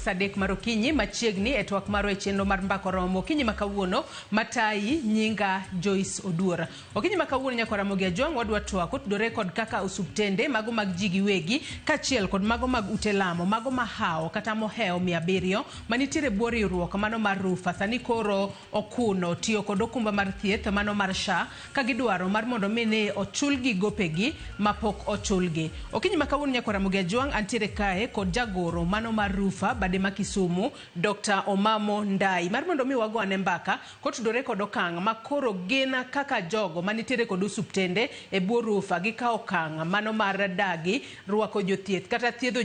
sadek marokinyi machiegni e twak maro e chenro mar mbako romo okinyi makawuono matai nyinga Joyce Oduor. Okinyi makawuono nyakora Mogi Ajwang wadwa twak otudore kod kaka osuptende mago mag ji giwegi kachiel kod mago mag utelamo mago mahao kata moheo 700 manitiere bwo riwruok mano mar Rufa sani koro okuno tiyo kod okumba mar thieth mano mar SHA ka gidwaro mar mondo mine ochulgi gopegi mapok ochulgi. Okinyi makawuono nyakora Mogi Ajwang antiere kae kod jagoro mano mar Rufa bade ma Kisumu Dr. Omamo Ndai mar mondo mi wagone mbaka kotudore kod okang' makoro gina kaka jogo manitiere kod osuptende e bwo Rufa gika okang' mano mar dagi ruako jothieth kata thiedho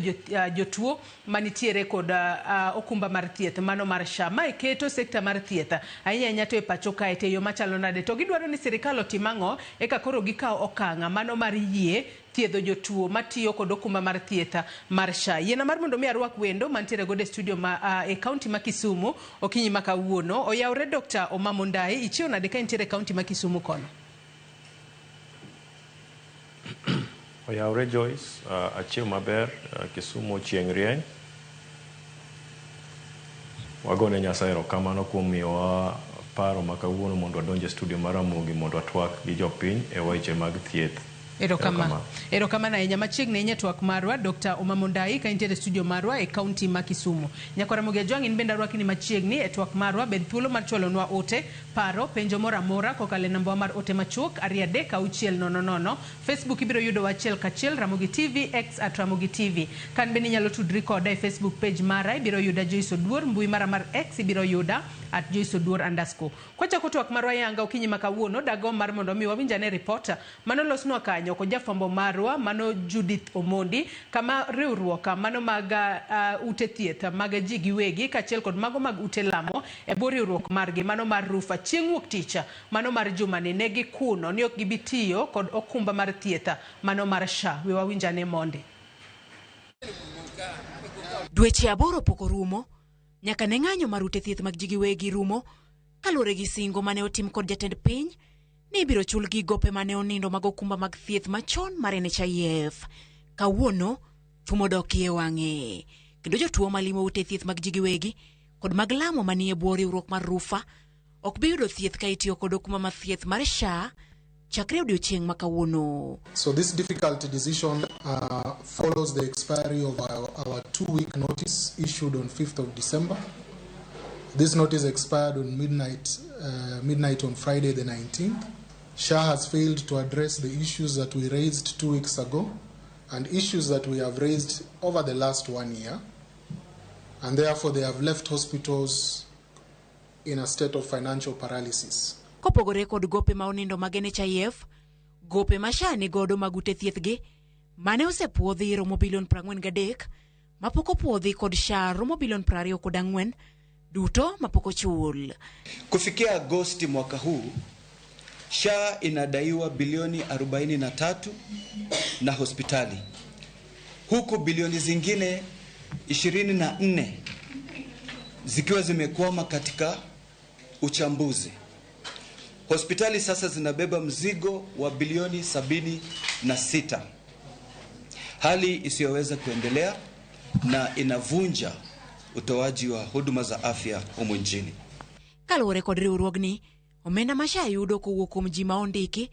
jotuo manitiere kod okumba mar thieth mano mar SHA. Mae keto sekta mar thieth ahinya to e pacho kae te yo machalo nade to gidwaro ni sirikal otimang'o eka koro gikawo okang' mano mar yie thiedho jotuo matiyo kod okumba mar thieth mar SHA. Yiena mar mondo mi arwak wendo mantiere gode studio e kaunti ma Kisumu okinyi makawuono oyawre Dr. Omamo Ndai ichiwo nade ka intiere kaunti ma Kisumu kono. Oyawre Joyce achiel maber Kisumu chieng' rieny. Wagone Nyasaye erokamano kuom miyowa paro makawuono mondo wadonje studio mar Ramogi mondo watwak gi jopiny e weche mag thieth. Erokamano ahinya machiegni e twak marwa Dr. Omamo Ndai ka intiere studio marwa e kaunti ma Kisumu. Nyakora Mogi Ajwang in bende arwaki ni machiegni e twak marwa bed thuolo mar chwalonwa ote paro penjo moro amora kokalo e namba mar ote machuok 236000. Facebook ibiro yudo achiel kachiel Ramogi TV X @Ramogi TV. Kan bende inyalo tudri koda e Facebook page mara ibiro yuda Joyce Oduor, mbui mara mar X ibiro yuda @JoyceOduor_. Kwachako twak marwa yanga okinyi makawuono dago mar mondo mi wawinjane reporter manolosnwa kanyo ko jafwambo marwa mano Judith Omondi kama riwruok mano mag ute thieth mag ji giwegi kachiel kod mago mag ute lamo e bwo riwruok margi mano mar Rufa chieng' wuok tich mano mar jumani ne gikuno ni ok gibitiyo kod okumba mar thieth mano mar SHA. We wawinjane monde. Dweche 8 pok orumo nyaka ne ng'anyo mar ute thieth mag ji giwegi rumo kaluwore gi singo mane otim kod jatend piny ni ibiro chul gi gope mane onindo mag okumba mag thieth machon mar NHIF. Kawuono thumo dokie wang'e kendo jotuo malimo ute thieth mag ji giwegi kod mag lamo manie bwo riwruok mar Rufa ok bi yudo thieth ka itiyo kod okumba mar thieth mar SHA chakre odiochieng' makawuono. So this difficult decision follows the expiry of our 2-week notice issued on 5th of December. This notice expired on midnight on Friday the 19th. SHA has failed to address the issues that we raised 2 weeks ago and issues that we have raised over the last 1 year, and therefore they have left hospitals in a state of financial paralysis. Kopogore kod gope ma onindo mag NHIF, gope ma SHA ni godo mag ute thiethgi mane osepuodhi romo bilion 43 mapok opuodhi kod SHA romo bilion 24 duto mapok ochul. Kufikia Agosti mwaka huu SHA inadaiwa bilioni 43 na hospitali, huku bilioni zingine 24 zikiwa zimekwama katika uchambuzi. Hospitali sasa zinabeba mzigo wa bilioni 76, hali isiyoweza kuendelea na inavunja utoaji wa huduma za afya humu nchini. Kaluwore kod riwruogni, omenda ma SHA yudo kowuok kuom ji ma ondiki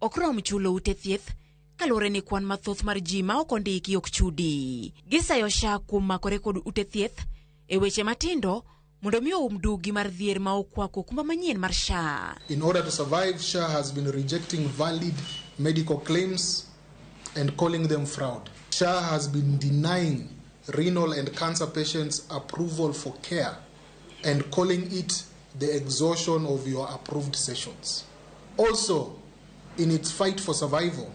ok rom chulo ute thieth kaluwore ni kwan mathoth mar ji ma ok ondiki ok chudi. Gisayo SHA kuom makore kod ute thieth e weche matindo mondo mi dugi mar dhier ma okwako okumba manyien mar SHA. In order to survive, SHA has been rejecting valid medical claims and calling them fraud. SHA has been denying renal and cancer patients approval for care and calling it the exhaustion of your approved sessions. Also, in its fight for survival,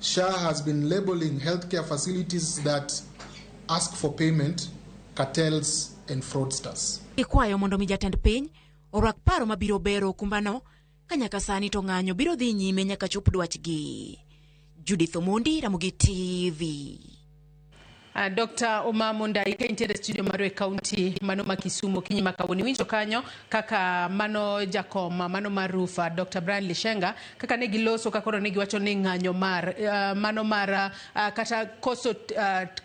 SHA has been labeling healthcare facilities that ask for payment cartels and fraudsters. Ikwayo mondo mi jatend piny orwak paro mabiro bero okumbano kanyaka sani to ng'anyo biro dhi nyime nyaka chop dwachgi. Judith Omondi, Ramogi TV. Dr. Omamo Ndai ka intiere studio maro e county mano ma Kisumu kinyi makawoni winjo kanyo kaka mano jakom mano mar Rufa Dr. Brian Lishenga kaka ne giloso kakoro ne giwacho ni ng'anyo mar mano mar kata koso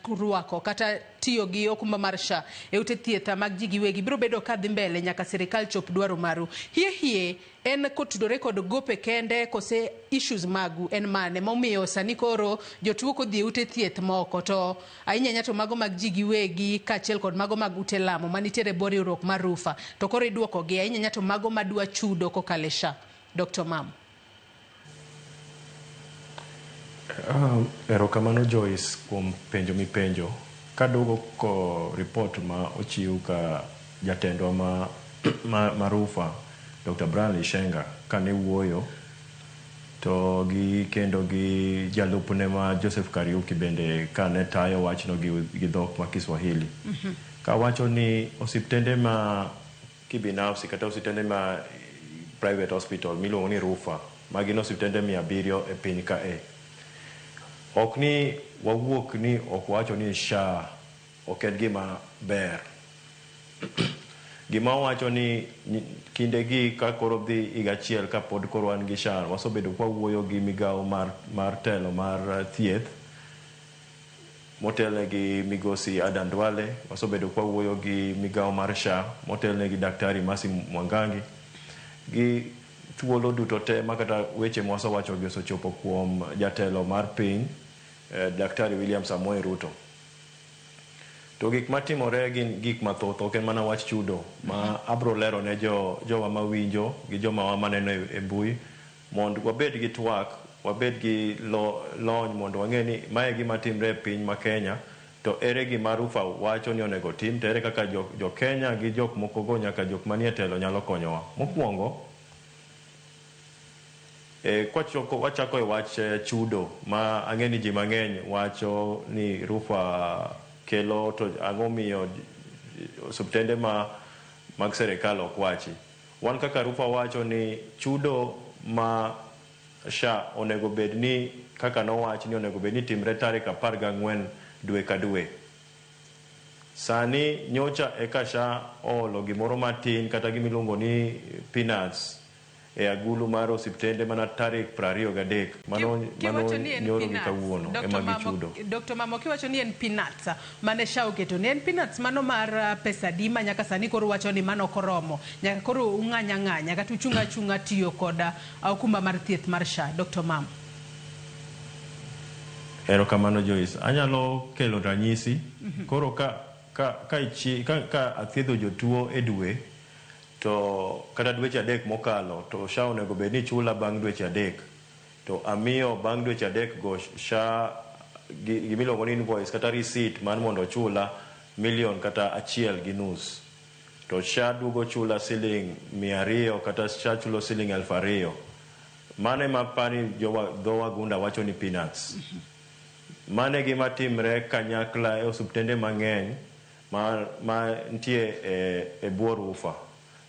ruako kata tiyo gi okumba mar SHA e ute thieth mag ji giwegi biro bedo ka dhi mbele nyaka sirikal chop dwaro maru. Hie en kotudore kod gope kende kose issues magu en mane momiyo sani koro jotuo kodhi ute thieth moko to ahinya to mago mag ji giwegi kaachiel kod mago mag ute lamo manitiere bor riwruok mar Rufa to koro iduoko gi ahinya to mago madwa chudo kokale SHA. Dr. Mam. Erokamano Joyce kuom penjo mipenjo. Kadogo ko report ma ochiw ka jatendwa ma Rufa Dr. Brian Lishenga kane wuoyo to gi kendo gi jalupne ma Joseph Kariuki bende kane tayo wachno gi dhok ma Kiswahili. Ka wacho ni osiptende ma kibinafsi kata osiptende ma private hospital miluongo ni Rufa magin osiptende 700 e piny ka ok ni wawuok ni ok wacho ni SHA ok en gima ber. Gima wacho ni kindegi ka koro dhi igachiel ka pod koro an gi SHA wasobedo kwa wuoyo gi migawo mar telo mar thieth motele gi migosi Adan Duale, wasobedo kwa wuoyo gi migawo mar SHA motele gi daktari Masi Mwangangi gi thuolo duto te makata weche mwaso wacho gi osechopo kuom jatelo mar piny Daktari William Samoei Ruto. To gik matimore gin gik mathoth, ok en mana wach chudo ma abro lero ne jowa mawinjo gi joma maneno e mbui mondo wabed gi twak, wabed gi lony mondo wang'e ni mae gima timre e piny ma Kenya to ere gima Rufa wacho ni onego tim to ere kaka jo Kenya gi jok moko go nyaka jok manie telo nyalo konyowa. Mokwongo wachako e wach chudo ma ang'e ni ji mang'eny wacho ni Rufa kelo to ang'o miyo osiptende mag serikal ok wachi. Wan kaka Rufa wacho ni chudo ma SHA onego bed ni kaka nowach ni onego bed ni timre tarik 14 dwe ka dwe. Sani nyocha eka SHA olo gimoro matin kata gimiluongo ni peanuts e agulu mar osiptende mana tarik 23 mano nyoro gi kawuono ema gichudo. Dr. Mamo kiwacho ni en peanuts mane SHA oketo ni en peanuts mano mar pesa di ma nyaka sani koro wacho ni mano koromo nyaka koro ung'anya kata uchunga tiyo koda okumba mar thieth mar SHA. Dr. Mamo. Erokamano Joyce, anyalo kelo ranyisi koro ka athiedho jotuo e dwe to kata dweche 3 mokalo to SHA onego bed ni chula bang' dweche 3 to amiyo bang' dweche 3 go SHA gimiluongo ni invoice kata receipt man mondo chula million kata 1.5 to SHA dugo chula siling 200 kata SHA chulo siling 2,000. Mane mapani dho wagunda wacho ni peanuts. Mane gima timre kanyakla e osiptende mang'eny ma ntie e bwo Rufa.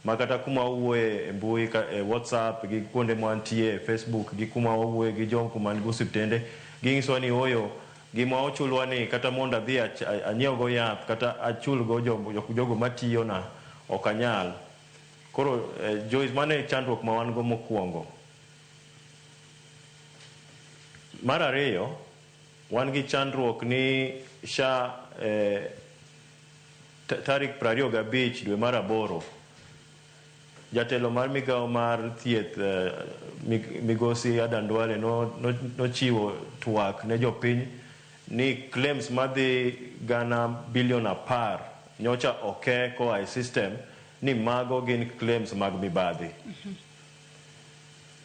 Makata kuma wuoye e mbui e WhatsApp gi kuonde mwantie Facebook gi kuma wuoye gi jonku man gi osiptende ginyiso ni oyo gima ochulwa ni kata mondo adhi anyiew go yath kata achul go jogo matiyo na ok anyal. Koro Joyce mane chandruok ma wan go mokwongo. Mar ariyo wan gi chandruok ni SHA tarik 25 dwe mar 8 jatelo mar migawo mar thieth migosi Adan Duale nochiwo twak ne jopiny ni claims madhi gana bilion 10 nyocha oke koa e system ni mago gin claims mag mibadhi.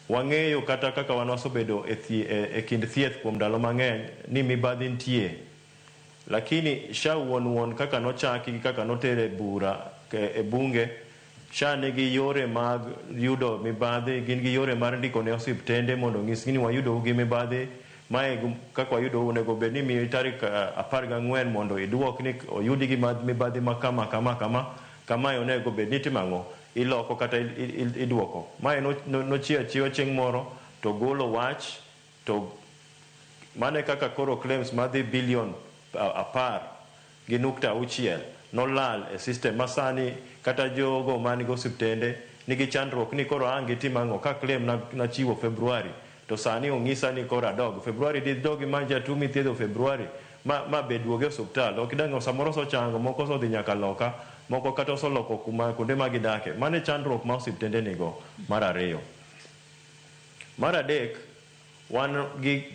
Wang'eyo kata kaka wan wasobedo e kind thieth kuom ndalo mang'eny ni mibadhi nitie, lakini SHA wuon kaka nochaki kaka notere bura e bunge SHA nigi yore mag yudo mibadhi, gin gi yore mar ndiko ne osiptende mondo ng'is ni wayudo gi mibadhi mae kaka wayudo onego bed ni miyo tarik 14 mondo iduok ni oyudi gi mibadhi ma kama onego bed ni timang'o iloko kata iduoko. Mae nochiwo chieng' moro to golo wach to mane kaka koro claims madhi bilion 10.6 nolal e system masani kata jogo mani go osiptende nigi chandruok ni koro ange timang'o ka claim na chiwo Februari to sani ong'isa ni koro adog Februari di dogi manja tumi thiedho Februari ma beduoge osuptal ok dang samoro so chango moko so dhi nyaka loka moko kata so loko kuma kuonde ma gidake mane chandruok ma osiptende nigo mar ariyo. Mar adek wan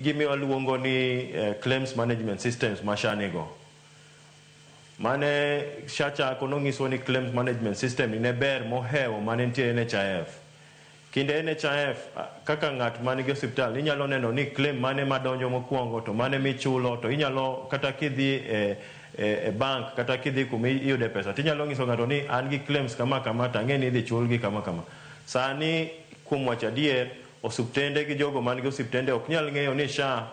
gimiwa luongo ni claims management systems ma SHA nigo. Mane SHA chako nong'iso ni claims management system ni ne ber mohewo mane nitie NHIF. Kinde NHIF kaka ng'at manigi osiptal inyalo neno ni claim mane madonjo mokwongo to mane michulo to inyalo kata kidhi e bank kata kidhi kuma iyude pesa tinyalo ng'iso ng'ato ni an gi claims kama kama tang'e ni idhi chulgi kama kama. Sani kuom wacho adier osiptende gi jogo manigi osiptende ok nyal ng'eyo ni SHA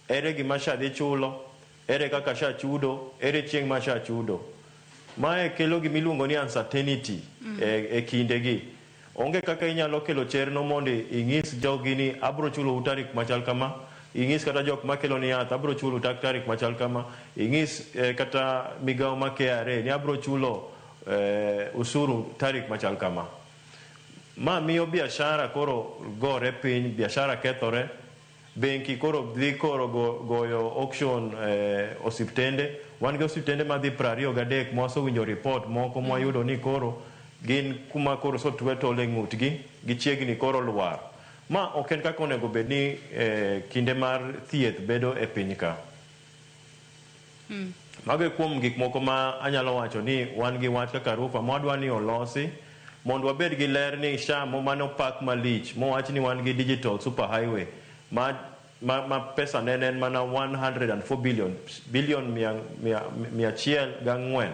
ere gima SHA dhi chulo, ere kaka SHA chudo, ere chieng' ma SHA chudo. Mae kelo gimiluongo ni uncertainty e kindegi. Onge kaka inyalo kelo cherno mondo ing'is jogi ni abro chulo tarik machal kama, ing'is kata jok makelo ni yath abro chulo tarik machal kama, ing'is kata migawo ma KRA ni abro chulo usuru tarik machal kama. Ma miyo biashara koro gore piny, biashara kethore, benki koro dhi koro goyo auction osiptende. Wan gi osiptende madhi 23 mwasewinjo report moko mwayudo ni koro gin kuma koro so twe tole ng'utgi gichiegni koro lwar. Ma ok en kaka onego bed ni kinde mar thieth bedo e piny ka. Mago kuom gik moko ma anyalo wacho ni wan gi wach kaka Rufa mwadwa ni olosi mondo wabed gi ler ni SHA mano pak malich mowach ni wan gi digital super highway ma pesa nenen mana 104 billion 104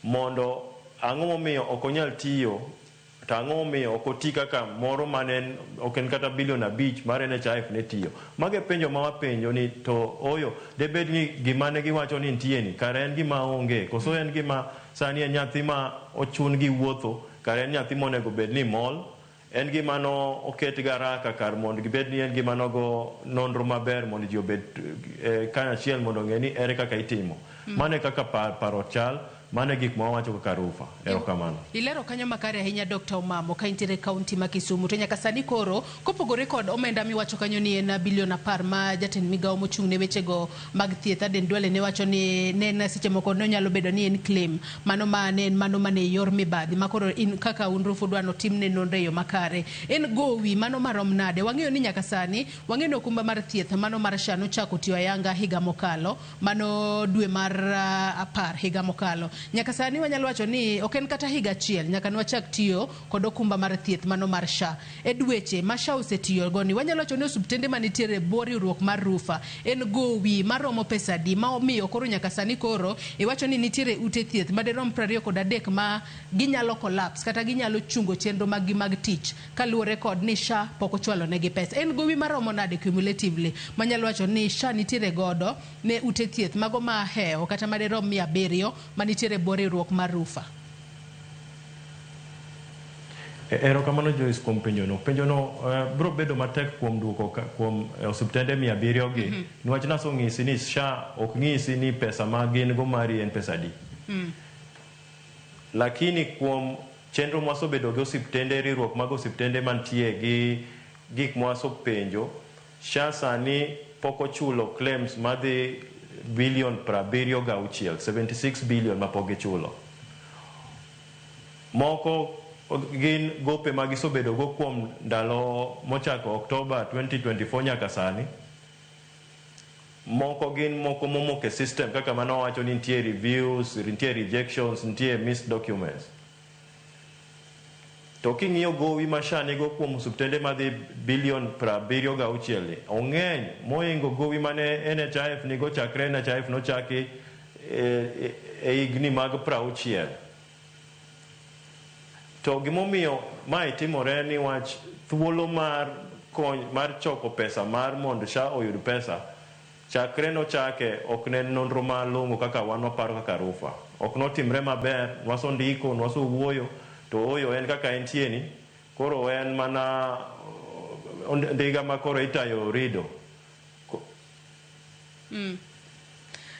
mondo ang'o momiyo ok onyal tiyo to ang'o momiyo ok oti kaka moro manen ok en kata bilion 5 mar NHIF ne tiyo. Mage penjo ma wapenjo ni to oyo debed ni gima ne giwacho ni nitie ni kare en gima onge koso en gima sani en nyathi ma ochun gi wuotho kare en nyathi monego bed ni mol en gima no oket garaka kar mondo gibed ni en gima nogo nonro maber mondo ji obed kanyachiel mondo ng'e ni ere kaka itimo. Mane kaka paro chal mane gik ma wacho kaka Rufa. Erokamano. Ilero kanyo makare ahinya Dr. Omamo ka intiere kaunti ma Kisumu to nyaka sani koro kopogore kod omenda miwacho kanyo ni en bilion 10 ma jatend migawo mochung' ne wechego mag thieth Aden Duale ne wacho ni ne seche moko no nyalo bedo ni en claim mano mane yor mibadhi makoro in kaka un Rufa dwano timne nonro yo makare en gowi mano marom nade. Wang'eyo ni nyaka sani wang'eyo okumba mar thieth mano mar SHA nochako tiyo ayanga higa mokalo mano dwe mar 10 higa mokalo. Nyaka sani wanyalo wacho ni ok en kata higa achiel nyaka nwachak tiyo kod okumba mar thieth mano mar SHA. E dweche ma SHA osetiyo go ni wanyalo wacho ni osiptende manitiere bor riwruok mar Rufa en gowi maromo pesa di ma omiyo koro nyaka sani koro iwacho ni nitiere ute thieth maderom 23 ma ginyalo collapse kata ginyalo chungo chenro mag tich kaluwore kod ni SHA pok ochwalo negi pesa. En gowi maromo nade cumulatively manyalo wacho ni SHA nitiere godo ne ute thieth mago ma hewo kata maderom 700 manitiere bor riwruok mar Rufa. Erokamano Joyce kuom penjono. Penjono bro bedo matek kuom duoko kuom osiptende 700 gi niwach naso ng'isi ni SHA ok ng'isi ni pesa ma gin go mari en pesa di. Lakini kuom chenro mwasobedo gi osiptende riwruok mag osiptende mantie gi gik mwaso penjo SHA sani pok ochulo claims madhi bilion 76 76 billion ma pok gichulo. Moko gin gope magisobedo go kuom ndalo mochako Oktoba 2024 nyaka sani. Moko gin moko momoke system kaka mano wacho ni nitie reviews, nitie rejections, nitie missed documents. To king'iyo gowi ma SHA nigo kuom osiptende madhi bilion 76 ong'eny moingo gowi mane NHIF nigo chakre NHIF nochaki e higni mag 60. To gimomiyo mae timore ni wach thuolo mar choko pesa mar mondo SHA oyud pesa chakre nochake ok ne nonro malong'o kaka wan waparo kaka Rufa. Ok notimre maber, nwaso ndiko, nwaso wuoyo to oyo en kaka entie ni koro en mana ndiga ma koro itayo rido.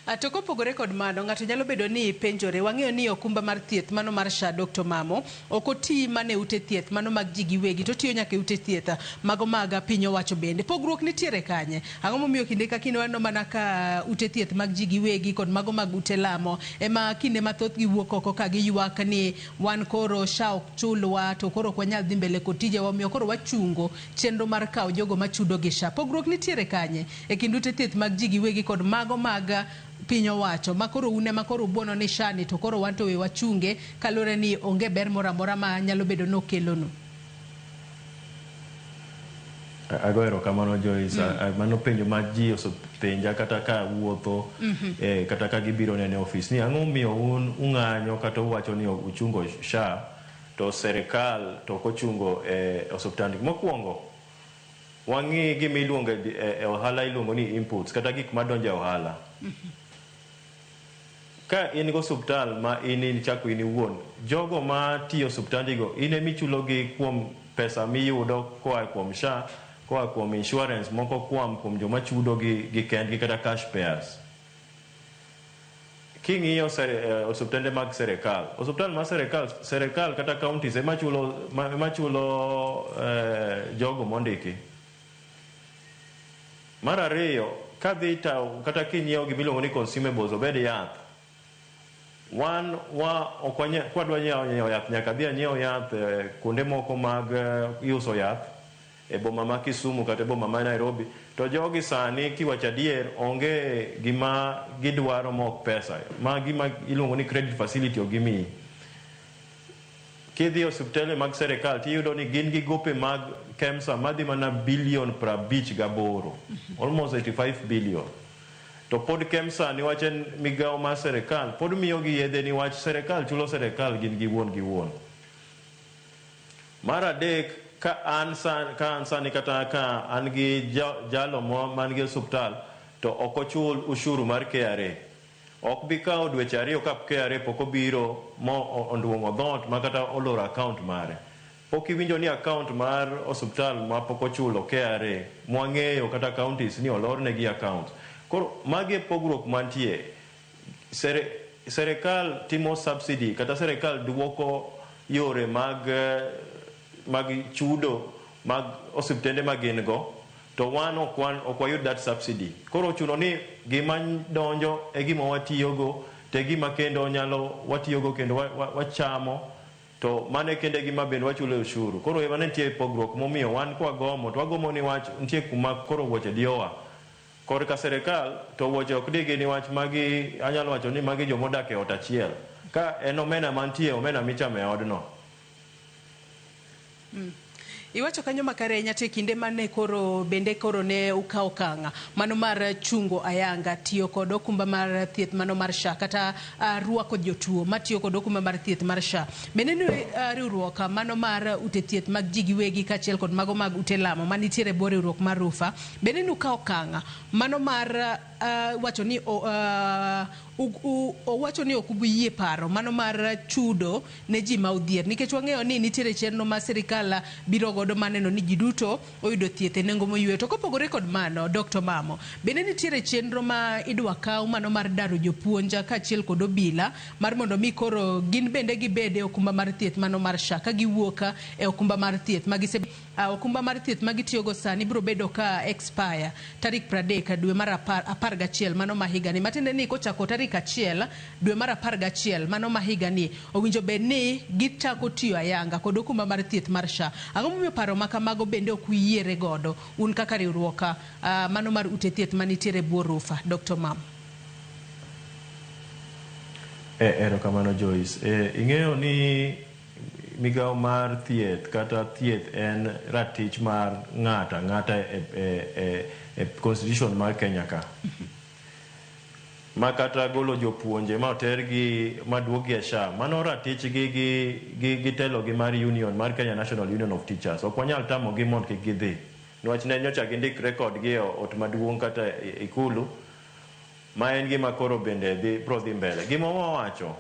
To kopogore kod mano, ng'ato nyalo bedo ni penjore, wang'eyo ni okumba mar thieth mano mar SHA Dr. Mamo ok oti mane ute thieth mano mag ji giwegi, to tiyo nyaka ute thieth mago mag piny owacho bende. Pogruok nitiere kanye? Ang'o momiyo kinde ka kinde waneno mana ka ute thieth mag ji giwegi kod mago mag ute lamo ema kinde mathoth giwuok oko ka giywak ni wan koro SHA ok chulwa, to koro ok wanyal dhi mbele kod tijewa, omiyo koro wachungo chenro mar kawo jogo machudo gi SHA. Pogruok nitiere kanye e kind ute thieth mag ji giwegi kod mago mag piny owacho makoro une makoro buono ni SHA ni to koro wanto we wachunge kalore ni onge ber moro amora ma nyalo bedo nokelonu? Agoero kamano Joyce, mano penjo ma ji osepenja kata ka wuotho kata ka gibiro nene ofis ni ang'o miyo un ung'anyo kata uwacho ni uchungo SHA to serikal to kochungo osuptandgi. Mokwongo wang'i gima iluongo e ohala iluongo ni inputs kata gik madonjo e ohala. Ka in go osuptal ma in chako in iwuon, jogo ma tiyo osuptandigo in emichulogi kuom pesa miyudo koa kuom SHA, koa kuom insurance, moko kuom joma chudo gi kendgi kata cash payers. King'iyo osuptande mag serikal, osuptal mar serikal kata counties ema chulo jogo mondiki. Mar ariyo, kadhi kata kinyiewo gimiluongo ni consumables, obed yath, wan kwadwa nyiewo yath nyaka dhi anyiewo yath kuonde moko mag iuso yath e boma ma Kisumu kata e boma ma Nairobi, to jogi sani kiwacho adier onge gima gidwaro mok pesa ma gima iluongo ni credit facility ogimiyi. Kidhi osuptende mag serikal tiyudo ni gin gi gope mag KEMSA madhi mana bilion 58, almost 85 billion. To pod KEMSA niwach en migawo mar serikal pod miyogi yedhe niwach serikal chulo serikal gin giwuon. Mar adek, ka an sani kata ka an gi jalo man gi osuptal to ok ochul ushuru mar KRA, ok bi kawo dweche ariyo ka KRA pok obiro mo onduong'o dhot ma kata oloro account mare. Pok iwinjo ni account mar osuptal ma pok ochulo KRA mwang'eyo kata counties ni olornegi account. Koro magi e pogruok mantie. Serikal timo subsidy kata serikal duoko yore mag chudo mag osuptende ma gin go, to wan ok wayud that subsidy. Koro chuno ni gima donjo e gima watiyogo te gima kendo nyalo watiyogo kendo wachamo, to mane kende gima bende wachulo ushuru. Koro ema nitie pogruok momiyo wan kwagomo to wagomo ni wach nitie kuma koro wuoche diowa korka serikal to wuoche ok digi ni wach magi anyalo wacho ni magi jomodak e ot achiel ka en omena mantie omena michamo e odno. Iwacho kanyo makare nyate kinde mane koro bende koro ne ukawo okang' mano mar chungo ayanga tiyo kod okumba mar thieth mano mar SHA kata rwako jotuo matiyo kod okumba mar thieth mar SHA. Bende ni riwruok mano mar ute thieth mag ji giwegi kaachiel kod mago mag ute lamo manitiere bwo riwruok mar Rufa, bende ni ukawo okang' mano mar wacho ni owacho ni ok ubiyie paro mano mar chudo ne ji ma udhier, nikech wang'eyo ni nitiere chenro ma sirikal biro godo maneno ni ji duto oyudo thieth e nengo moywe. To kopogore kod mano, Dr. Mamo, bende nitiere chenro ma idwa kaw mano mar daro jopuonja kaachiel kod obila mar mondo mi koro gin bende gibede okumba mar thieth mano mar SHA ka giwuok e okumba mar thieth okumba mar thieth magitiyogo sani biro bedo ka expire tarik 30 dwe mar 11 mano ma higani, matiende ni kochako tarik 1 dwe mar 11 mano ma higani owinjo bed ni gichako tiyo ayanga kod okumba mar thieth mar SHA. Ang'o momiyo paro ma kamago bende ok uyiere godo un kaka riwruok mano mar ute thieth manitiere bwo Rufa, Dr. Mamo? Erokamano Joyce. Ing'eyo ni migawo mar thieth kata thieth en ratich mar ng'ata e constitution mar Kenya ka. Ma kata golo jopuonje ma otergi maduogi e SHA, mano ratich gi telo gi mar union mar Kenya National Union of Teachers. Ok wanyal tamo gi mondo kik gidhi, niwach ne nyocha gindik rekod gi e ot maduong' kata ikulu, ma en gima koro bende biro dhi mbele. Gima wawacho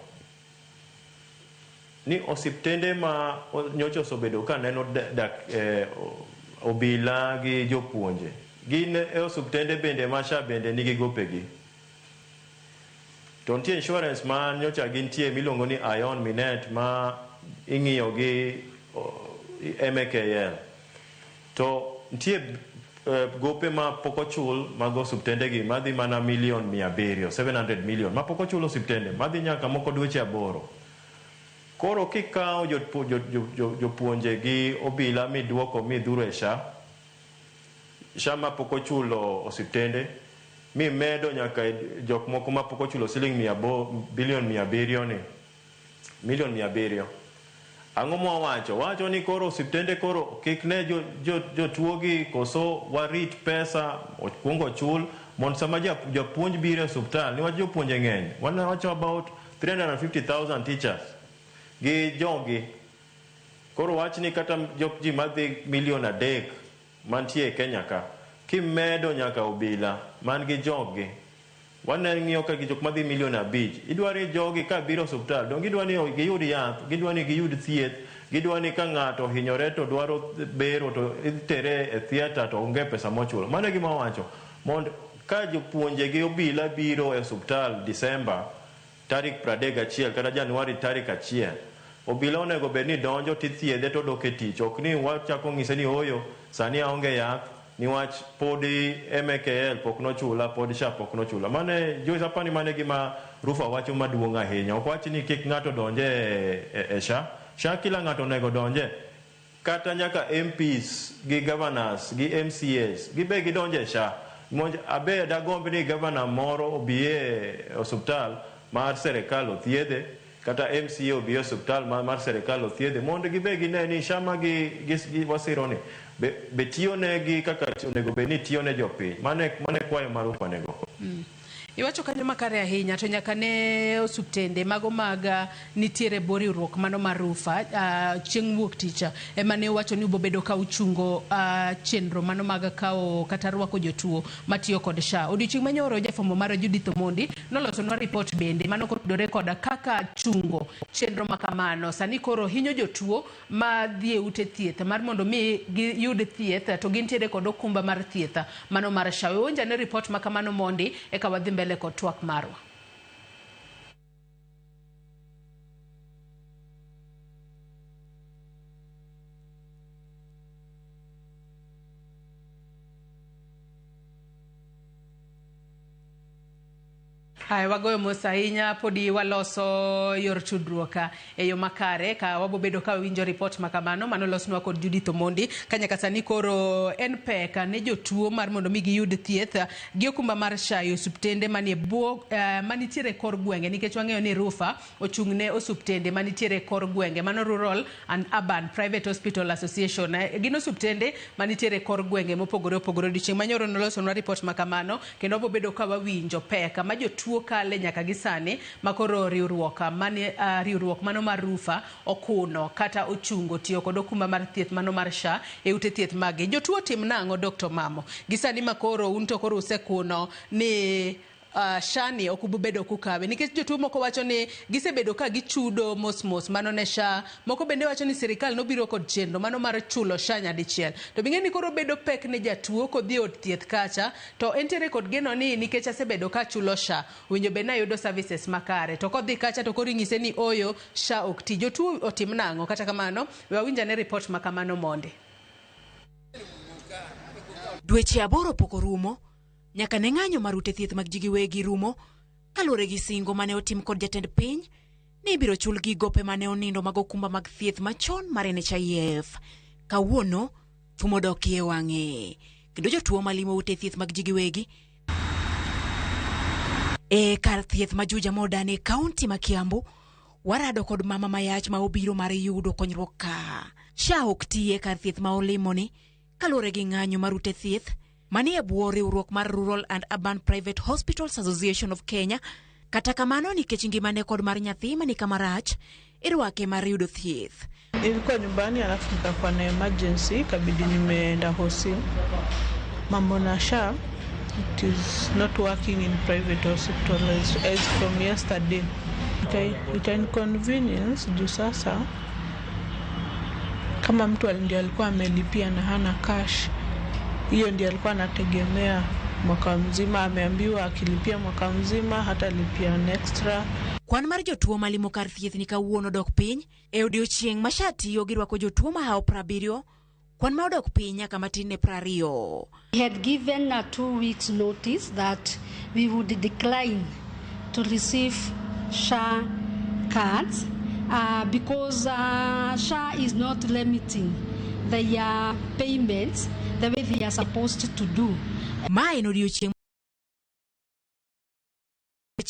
ni osiptende ma nyocha osebedo ka neno obila gi jopuonje, gin e osiptende bende ma SHA bende nigi gopegi. To nitie insurance ma nyocha gintie miluongo ni Ion Minet ma ing'iyo gi MKL. To nitie gope ma pok ochul mag osuptende gi madhi mana milion 700, 700 million ma pok ochul osuptende madhi nyaka moko dweche 8. Koro kikawo jopuonje gi obila miduoko midhuro e SHA ma pok ochulo osuptende mimedo nyaka jok moko ma pok ochulo siling bilion 700 ni milion 700. Ang'o mwawacho? Wacho ni koro osiptende koro kik ne jotuo gi koso warit pesa okuongo chul mondo sama japuonj biro e osiptal niwach jopuonje ng'eny. Wacho about 350,000 teachers gi jogi. Koro wach ni kata ji madhi milion 3 mantie e Kenya ka kimedo nyaka obila man gi jogi wanang'iyo ka gi jok madhi milion 5 idwari jogi ka biro osiptal dong gidwani giyud yath, gidwani giyud thieth, gidwani ka ng'ato hinyore to dwaro bero to itere e theater to onge pesa mochulo. Mano gima wacho mondo ka jopuonje gi obila biro e osiptal Disemba tarik 31 kata Januari tarik 1, obila onego bed ni donjo tithiedhe to dok e tich. Ok ni wachako ng'ise ni oyo sani aonge yath niwach podi MKL pok nochula, podi SHA pok nochula. Mane Joyce apani mane gima Rufa wacho maduong' ahinya. Ok wach ni kik ng'ato donje e SHA kila ng'ato onego donje. Kata nyaka MPs gi governors gi MCAs gibe gidonje e SHA. Abe dagombi ni governor moro obiye osuptal mar serikal othiedhe kata MCA obiye osuptal mar serikal othiedhe mondo gibe gine ni SHA ma gi wasiro ni be tiyo negi kaka onego bed ni tiyo ne jopiny. Mane kwayo mar Rufa nego. Iwacho kanyo makare ahinya to nyaka ne osuptende mago mag nitiere boriwruok mano mar Rufa chieng' wuok ticha ema ne wacho ni ubobedo ka uchungo chenro mano mag kawo kata rwako jotuo matiyo kod SHA. Odiochieng' manyoro jafwambo mar Judith Omondi noloso nwa report bende mano kotudore kod kaka chungo chenro makamano sani koro hinyo jotuo ma dhie ute thieth mar mondo mi giyud thieth to gintiere kod okumba mar thieth mano mar SHA. Wonja ne report makamano Mondi eka wadhi mbele kod twak marwa. Hai wagoyo mos ahinya podi waloso yor tudruok e yo makare ka wabobedo ka winjo report makamano mano losnwa kod Judith Omondi kanya kasani koro en pek ne jotuo mar mondo mi giyud thieth gi okumba mar SHA e osuptende manie buo manitiere kor gwenge nikech wang'eyo ni Rufa ochung'ne osuptende manitiere kor gwenge mano Rural and Urban Private Hospital Association gin osuptende manitiere kor gwenge mopogore opogore. Odiochieng' manyoro nolosonwa report makamano kendo wabobedo ka wawinjo pek ma jotuo kale nyaka gisani makoro riwruok mano mar Rufa okuno kata ochungo tiyo kod okumba mar thieth mano mar SHA e ute thieth magi. Jotuo tim nang'o Dr. Mamo gisani makoro un to koro usekuno ni SHA ni okububedo kukawe nikech jotuo moko wacho ni gisebedo ka gichudo mos mano ne SHA. Moko bende wacho ni sirikal nobiro kod chenro mano mar chulo SHA nyadichiel to bing'eni koro bedo pek ne jatuo kodhi od thieth kacha to entiere kod geno ni nikech asebedo ka chulo SHA winjo be na yudo services makare to kodhi kacha to koro ing'ise ni oyo SHA ok ti. Jotuo otim nang'o? Kata kamano we wawinja ne report makamano Mondi. Dweche 8 pok orumo nyaka ne ng'anyo mar ute thieth mag ji giwegi rumo kaluwore gi singo mane otim kod jatend piny ni ibiro chul gi gope mane onindo mag okumba mag thieth machon mar NHIF. Kawuono thumo dokie wang'e kendo jotuo malimo ute thieth mag ji giwegi kar thieth ma Juja Modan e kaunti ma Kiambu warado kod mama mayach ma obiro mar yudo konyruok ka SHA ok tiye kar thieth ma olimoni kaluwore gi ng'anyo mar ute thieth manie bwo riwruok mar Rural and Urban Private Hospitals Association of Kenya. Kata kamano nikech ngimane kod mar nyathi mani kama rach irwake mar yudo thieth. Ilikuwa nyumbani alafu nikakuwa na emergency kabidi nimeenda hosi. Mambo na SHA, it is not working in private hospital as from yesterday. It inconvenience juu sasa kama mtu ndiye alikuwa amelipia na hana cash, hiyo ndiye alikuwa anategemea mwaka mzima. Ameambiwa akilipia mwaka mzima hata lipia an extra. Kwan mar jotuo malimo kar thieth ni kawuono dok piny e odiochieng' ma SHA tiyo gi rwako jotuo ma hao 70. Kwan ma odok piny nyaka matin ne 20. We had given a 2 weeks notice that we would decline to receive SHA cards because SHA is not limiting their payments the way they are supposed to do. Ma en odiochieng'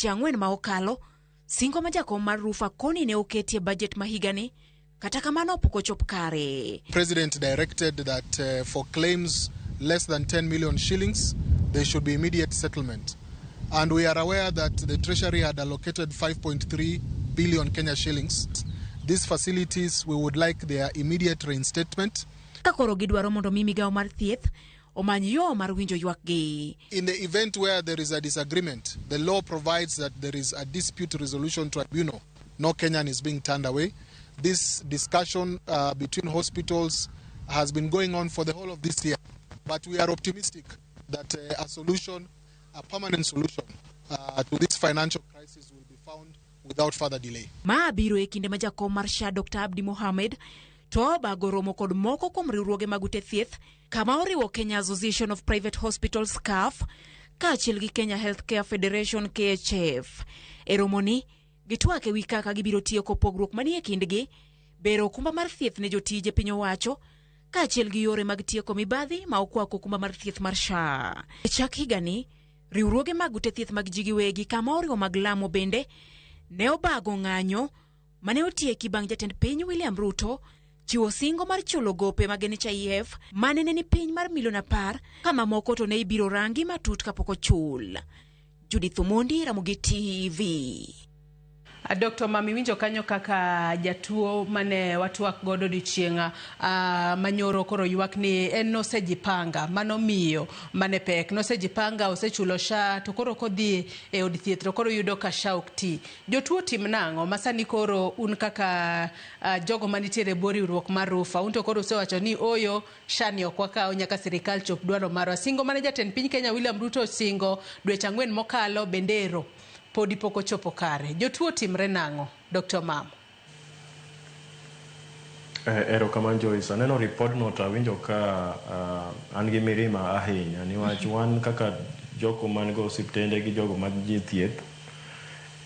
ang'wen ma okalo, singo ma jakom mar Rufa koni ne oketie budget ma higani, kata kamano pok ochop kare. President directed that for claims less than 10 million shillings, there should be immediate settlement. And we are aware that the Treasury had allocated 5.3 billion Kenya shillings. These facilities, we would like their immediate reinstatement. Kakoro gidwaro mondo migao mar thieth omany yo mar winjo ywak gi. In the event where there is a disagreement, the law provides that there is a dispute resolution tribunal. No Kenyan is being turned away. This discussion between hospitals has been going on for the whole of this year. But we are optimistic that a solution, a permanent solution to this financial crisis will be found without further delay. Ma biro e kinde ma jakom mar SHA Dr. Abdi Mohamed to bagoromo kod moko kuom riwruoge mag ute thieth kama oriwo Kenya Association of Private Hospitals CAF kaachiel gi Kenya Healthcare Federation KHF. E romoni gitwak ewi kaka gibiro tiyo kopogruok manie kindgi, bero okumba mar thieth ne jotije piny owacho kaachiel gi yore mag tieko mibadhi ma okwako okumba mar thieth mar SHA. E chak higani, riwruoge mag ute thieth mag ji giwegi kama oriwo mag Lamu bende ne obago ng'anyo mane otieki bang' jatend piny William Ruto chiwo singo mar chulo gope mag NHIF mane ni piny mar milion 10 kama moko to ne ibiro rangi matut kapok ochul. Judith Omondi, Ramogi TV. Dr. Mami winjo kanyo kaka jatuo mane watuak godo dichienga manyoro koro ywak ni en nosejipanga manomiyo mane pek nosejipanga osechulo SHA to koro kodhi e od thieth to koro yudo ka SHA okti. Jotuo tim nango masani koro un kaka jogo manitiere bori riwruok mar Rufa un to koro usewacho ni oyo SHA ni okwaka nyaka sirikal chop dwaro marwa. Singo mane jatend piny Kenya William Ruto singo dweche 4 mokalo bendero podi poko chopo kare. Jotuo timre nango, Dr. Mam. Ero kaman Joyce, aneno report no tawinjo ka an gi mirima ahinya niwach wan kaka joko man go osiptende gi jogo mag ji thieth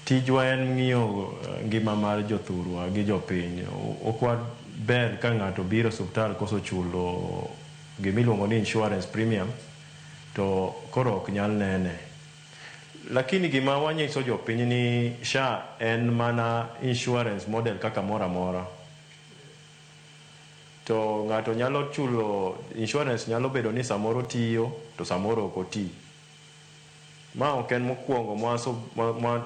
tijwa en ng'iyo ngima mar jothurwa gi jopiny. Okwa ber ka ng'ato biro osiptal koso chulo gimiluongo ni insurance premium to koro ok nyal nene. Lakini gima wanyiso jopiny ni SHA en mana insurance model kaka mora mora. To ng'ato nyalo chulo insurance nyalo bedo ni samoro tiyo to samoro ok oti. Ma ok en mokwongo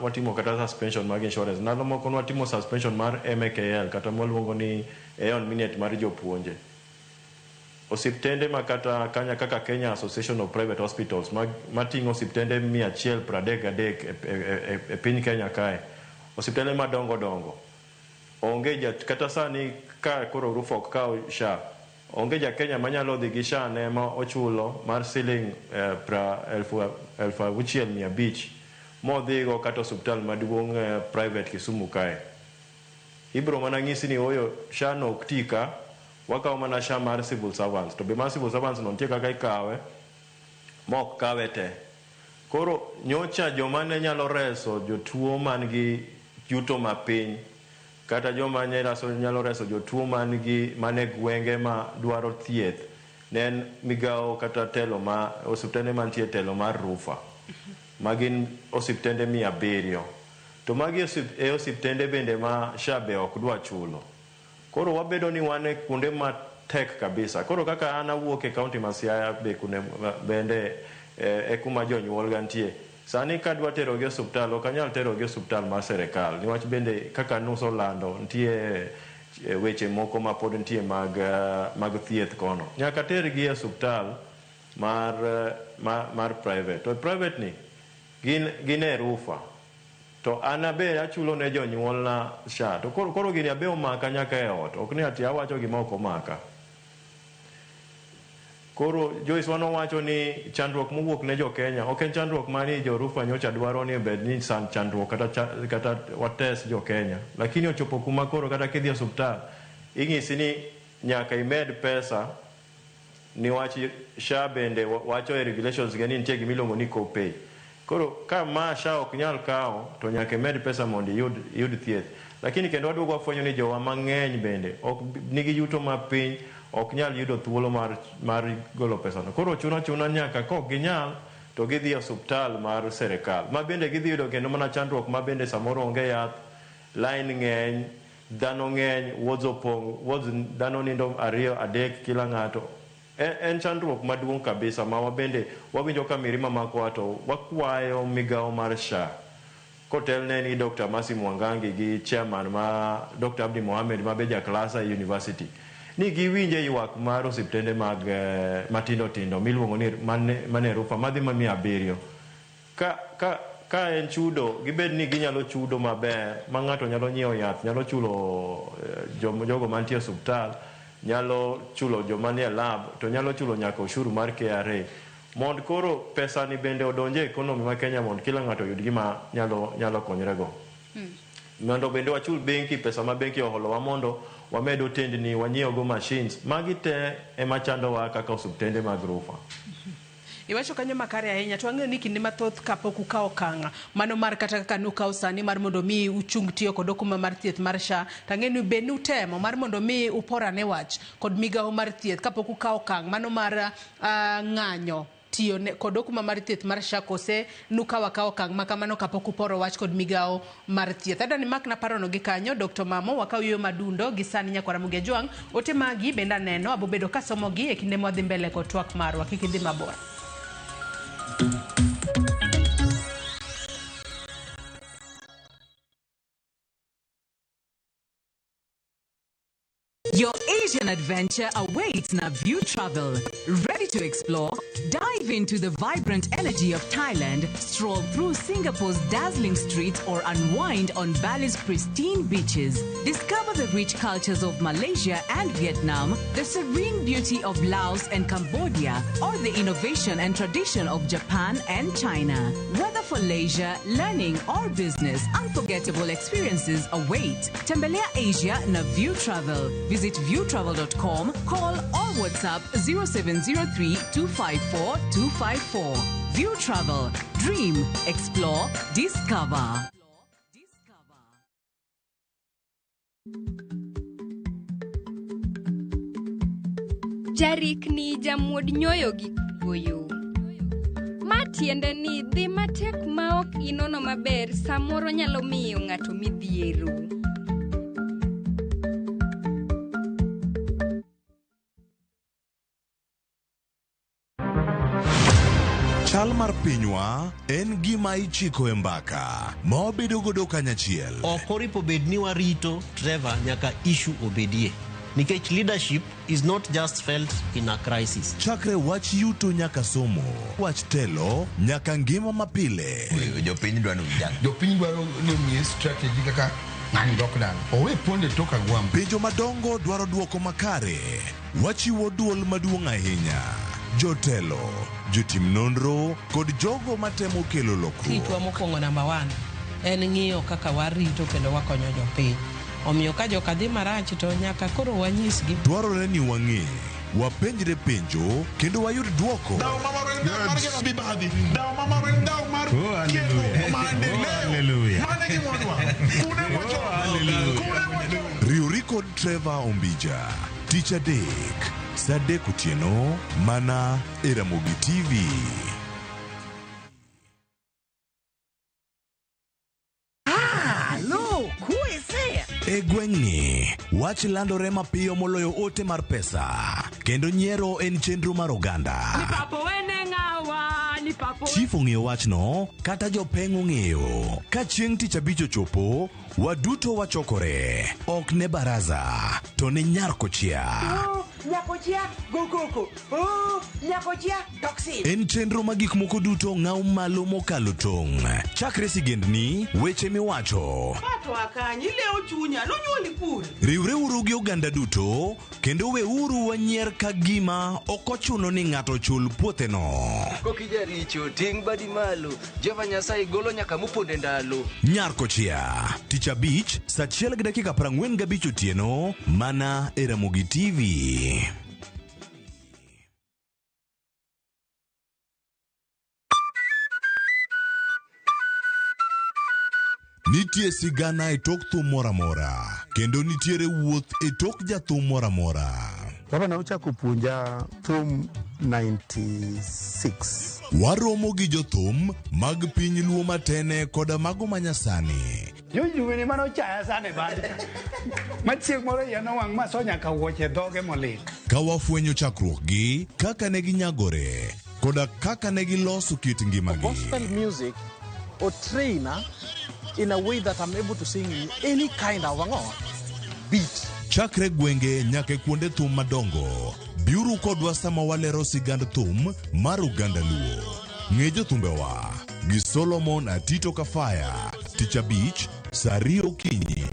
watimo kata suspension mag insurance. Ndalo moko watimo suspension mar MKL kata mwaluongo ni Aeon Minute mar jopuonje. Osiptende makata kanya kaka Kenya Association of Private Hospitals matingo osiptende 133 e piny Kenya kae. Osiptende madongo dongo. Onge kata sani ka koro Rufa ok kaw SHA. Onge ja Kenya manyalo dhi gi SHA ne ma ochulo mar siling 1,500 modhigo kata osiptal maduong' private Kisumu kae. Ibro mana ng'isi ni oyo SHA no ok tika wakaw mana SHA mar civil servants. To be mar civil servants non tie kaka ikawe mok kawe te. Koro nyocha joma ne nyalo reso jotuo man gi yuto mapiny kata joma nyalo reso jotuo man gi mane gwenge ma dwaro thieth nen migao kata telo ma osiptende mantie telo mar Rufa magin osiptende 700 to magi osiptende bende ma SHA be ok dwa chulo. Koro wabedo ni wane kunde matek kabisa. Koro kaka ana wuok e kaunti ma Siaya be kunde bende e kuma jonyuol gantie. Sani ka dwa tero gi osiptal ok anyal tero gi osiptal mar serikal niwach bende kaka nuso lando ntie weche moko ma pod ntie mag thieth kono. Nyaka ter gi osiptal mar private. To private ni gin e Rufa. To anabe achulo ne jonyuol na SHA. To koro gini abe omaka nyaka e ot. Ok ni ati awacho gima ok omaka. Koro Joyce wano wacho ni chandruok mowuok ne jo Kenya ok en chandruok mani jo Rufa nyocha dwaro ni bed ni san chandruok kata wates jo Kenya, lakini ochopo kuma koro kata kidhi osuptal ing'isi ni nyaka imed pesa ni wachi SHA bende wacho e regulations gani nitie gimiluongo ni copay. Koro ka ma SHA ok nyal kawo to nyaka imed pesa mondo yud thieth, lakini kendo waduogo wafwenyo ni jowa mang'eny bende ok nigi yuto mapiny ok nyal yudo thuolo mar golo pesa no. Koro chuna nyaka kok ginyal to gidhi osuptal mar serikal ma bende gidhi yudo kendo mana chandruok ma bende samoro onge yath, line ng'eny, dhano ng'eny, wuodh dhano nindo 2-3 kila ng'ato. En chandruok maduong' kabisa ma wabende wawinjo ka mirima makwa to wakwayo migawo mar SHA kotelne ni Dr. Masi Mwangangi gi chairman ma Dr. Abdi Mohamed ma be jaklasa University ni giwinje ywak mar osiptende mag matindo tindo miluongo ni mane Rufa madhi ma 700 ka en chudo gibed ni ginyalo chudo maber ma ng'ato nyalo nyiewo yath, nyalo chulo jogo mantie osuptal, nyalo chulo joma nie lab, to nyalo chulo nyaka ushuru mar KRA mond koro pesa ni bende odonje ekonomi ma Kenya mond kila ng'ato yud gima nyalo konyrego. Mondo bende wachul benki pesa ma benki oholowa mondo wamedo tendni wanyiewo go machines magi te ema chandowa kaka osuptende mag Rufa. Iwacho kanyo makare ahinya to ang'eyo ni kinde mathoth kapok ukawo okang' mano mar kata kaka nukawo sani mar mondo mi uchung tiyo kod okuma mar thieth mar SHA, to ang'eyo ni be nutemo mar mondo mi uporane wach kod migawo mar thieth kapok ukawo okang' mano mar ng'anyo tiyo kod okuma mar thieth mar SHA kose nukawo okang' ma kamano kapok uporo wach kod migawo mar thieth. Adani mak na parono gi kanyo Dr. Mamo wakaw yo madundo gi sani nyakwara Mugia Jwang ote magi benda neno abobedo kasomo gi e kinde mwadhi mbele kod twak marwa kik idhi mabor. Your Asian adventure awaits na View Travel. Ready to explore? Dive into the vibrant energy of Thailand, stroll through Singapore's dazzling streets, or unwind on Bali's pristine beaches. Discover the rich cultures of Malaysia and Vietnam, the serene beauty of Laos and Cambodia, or the innovation and tradition of Japan and China. Whether for leisure, learning, or business, unforgettable experiences await. Tembelea Asia na View Travel. Visit viewtravel.com, call or WhatsApp 0703 254 254. View Travel. Dream, explore, discover. Jarik ni jamuod nyoyo gi goyo. Matiende ni dhi matek maok inono maber samoro nyalo miyo ng'ato midhiero. Chal mar pinywa en gima ichiko e mbaka ma wabedo godo kanyachiel. Ok oripo bed ni warito Trevor nyaka issue obedie. Nikech leadership is not just felt in a crisis. Chakre wach yuto nyaka somo, wach telo nyaka ngima mapile. Jopiny dwaro ni mi strategy kaka ng'ani lockdown. Owe ponde toka gwam. Penjo madongo dwaro duoko makare. Wachiwo duol maduong' ahinya. Jotelo, jotim nonro kod jogo matemo kelo lokruok. Kitwa mokwongo number 1 en ng'iyo kaka warito kendo wakonyo jopiny. Omiyo ka joka dhi marach to nyaka koro wanyisgi. Dwarore ni wang'e, wapenjre penjo kendo wayud duoko. Riuri kod Trevor Ombija, Tich Adek, Saa 3 otieno mana e Ramogi TV. E gweng'ni, wach landore mapiyo moloyo ote mar pesa, kendo nyiero en chenro mar oganda. Chief ong'eyo wachno, kata jopeng' ong'eyo. Ka chieng' Tich Abich ochopo, waduto wachokore, ok ne baraza, to ne Nyarkochia. Nyakochia gokoko. Nyakochia toxin. En chenro ma gik moko duto ng'aw malo mokalo tong'. Chakre sigendni, weche miwacho. Pato akanyi leo chunya, nonyuoli Riwreuru gi oganda duto kendo weuru wanyier ka gima ok ochuno ni ng'ato chul puotheno. Kokija richo ting' badi malo, Jehova Nyasaye golo nyaka moponde ndalo. Nyarkochia, tich abich, saa 1:45 otieno, mana e Ramogi TV. Nitie sigana e tok thum moramora, kendo nitiere wuoth e tok jathum moramora. Baba na uchako puonja thum 96. Waromo gi jothum mag piny luo matene koda mago manyasani. Jojuwe ni mano chaya sane bad. Machieng moro yano wang' ma so nyaka wuoche dhoge molit. Ka wafwenyo chakruokgi, kaka ne ginyagore, koda kaka ne giloso kit ngimagi. Gospel music or trainer in a way that I'm able to sing in any kind of beat. Chakre gwenge nyake kuonde thum madongo. Biuru kodwa sama walero sigand thum mar Uganda Luo. Ng'e jothumbewa gi Solomon Atito Kafaya. Tich abich, saa 2 okinyi.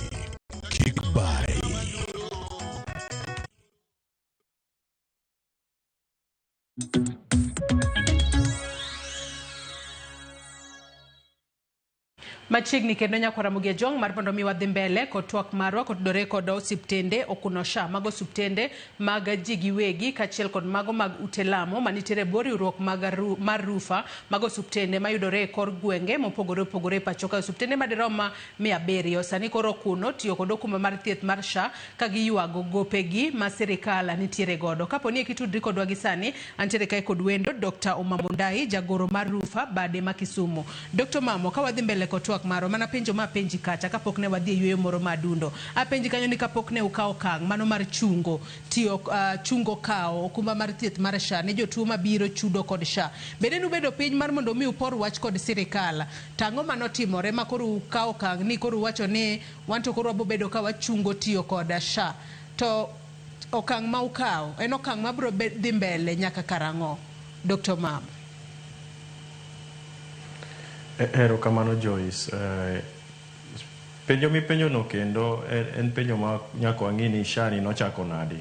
Kik bai. Machiegni kendo nyakwara Mugia Jong mar mondo mi wadhi mbele kod twak marwa kotudore kod osiptende okuno SHA mago osiptende mag ji giwegi kachiel kod mago mag utelamo manitiere bor riwruok mar Rufa mago osiptende mayudore kor gwenge mopogore opogore pachoka. Osiptende madiroma 700 sani koro kuno tiyo kod okumba mar thieth mar SHA ka giywago gopegi ma sirikal nitiere godo. Kaponi kitudri kodwa gi sani antiere kae kod wendo Dr. Omamondai jagoro mar Rufa bade ma Kisumu. Dr. Mamo ka wadhi mbele kod twak maro mana penjo ma penji kacha kapok ne wadhi yweyo moro madundo. Penji kanyo ni kapok ne ukao kang mano mar chungo tiyo chungo kao okumba mar thieth mar SHA ne jotuo mabiro chudo kod SHA. Bende nubedo piny mar mondo mi upor wach kod sirikal. Tango manotimore ma koro ukao kang ni koro wacho ne wanto koro wabobedo ka wachungo tiyo kod SHA. To okang ma ukao en okang ma bro dhi mbele nyaka karango. Dr. Mamo. Ero kamano Joyce. Penjo mi penjo no kendo en penjo ma nyako ang'ini SHA ni nochako nadi.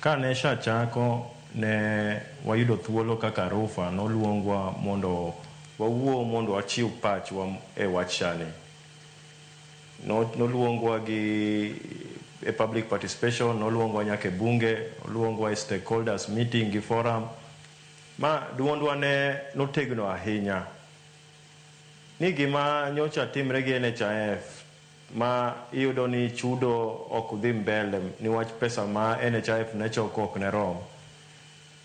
Ka ne SHA chako ne wayudo thuolo kaka Rufa noluongwa mondo wawuo mondo wachiw pachwa e wach SHA ni. Noluongwa gi e public participation, noluongwa nyaka e bunge, noluongwa e stakeholders meeting gi forum. Ma duondwa ne notegno ahinya. Ni gima nyocha timre gi NHIF ma iyudo ni chudo ok dhi mbele ni wach pesa ma NHIF ne choko ok ne rom.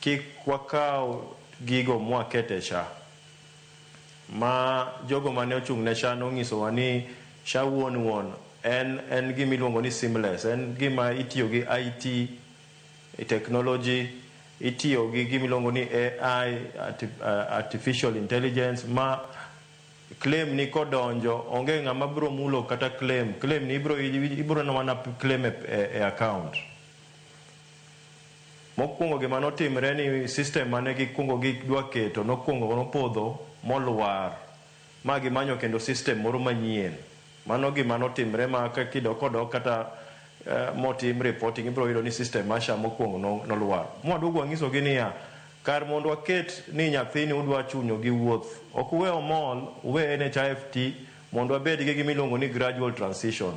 Kik wakaw gigo mwakete SHA. Ma jogo mane ochung' ne SHA nong'isowa ni SHA wuon en gima iluongo ni seamless, en gima itiyo gi IT technology, itiyo gi gima iluongo ni AI artificial intelligence ma claim ni kodonjo onge ng'ama bro mulo kata claim ni ibro na mana claim e account. Mokwongo gima notimre ni system mane gikwongo gidwa keto nokwongo nopodho molwar ma gimanyo kendo system moro manyien. Mano gima notimre ma kodok kata motim reporting ibro yudo ni system ma SHA mokwongo nolwar. Mwaduogo ng'iso gi niya kar mondo waket ni nyathini udwa chunyo gi wuoth ok uwe omol uwe NHIF mondo wabed gi gima iluongo ni gradual transition.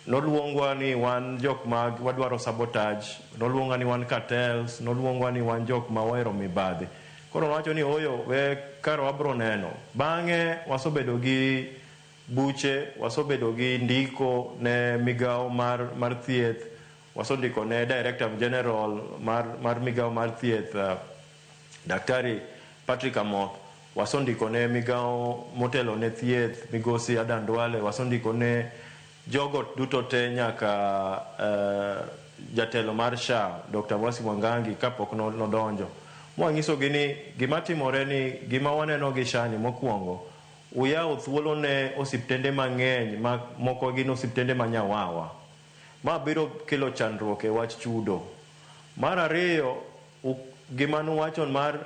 Noluongwa ni wan jok ma wadwaro sabotage, noluongwa ni wan cartels, noluongwa ni wan jok ma wahero mibadhi. Koro wacho ni oyo we karo wabro neno. Bang'e wasobedo gi buche, wasobedo gi ndiko ne migao mar thieth, wasondiko ne Director General mar migao mar thieth Daktari Patrick Amoth, wasondiko ne migao motelo ne thieth Migosi Adan Duale, wasondiko ne jogo duto te nyaka jatelo mar SHA Dr. Mwasi Mwangangi kapok nodonjo. Mwang'iso gini gima timore ni gima waneno gi SHA ni mokwongo uyawo thuolo ne osiptende mang'eny moko gin osiptende manyawawa. Ma biro kelo chandruok e wach chudo. Mar ariyo gima nuwacho mar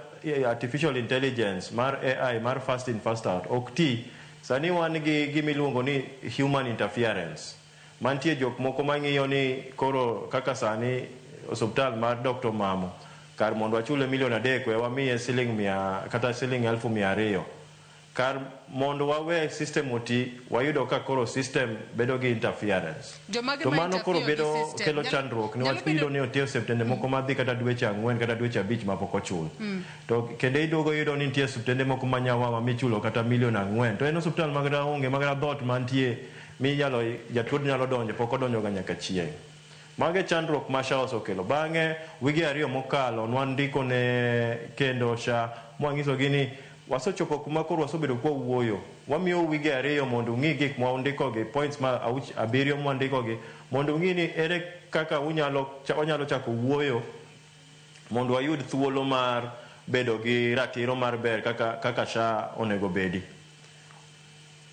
artificial intelligence mar AI mar first in first out ok ti. Sani wan gi gimiluongo ni human interference mantie jok moko mang'iyo ni koro kaka sani osuptal mar Dr. Mamo kar mondo achule milion 3 we wamiye siling 100 kata siling 200,000 kar mondo wawe system oti wayudo ka koro system bedo gi interference to mano koro bedo kelo chandruok ni wach iyudo ni otie osiptende moko madhi kata dweche 4 kata dweche 5 mapok ochul to kendo iduogo yudo ni nitie osiptende moko manyawa michulo kata milion 4 to en osiptal magara onge magara dot mantie minyalo jatuo nyalo donjo pok odonjo ga nyaka chieng mage chandruok ma SHA osekelo bang'e wige 2 mokalo nwandiko ne kendo SHA mwangiso gini wasechopo kuma koro wasebedo kwa wuoyo wamiyo wige 2 mondo ng'i gik ma undiko gi points ma 7 mwandiko gi mondo ng'i ni ere kaka wanyalo chako wuoyo mondo wayud thuolo mar bedo gi ratiro mar ber kaka SHA onego bedi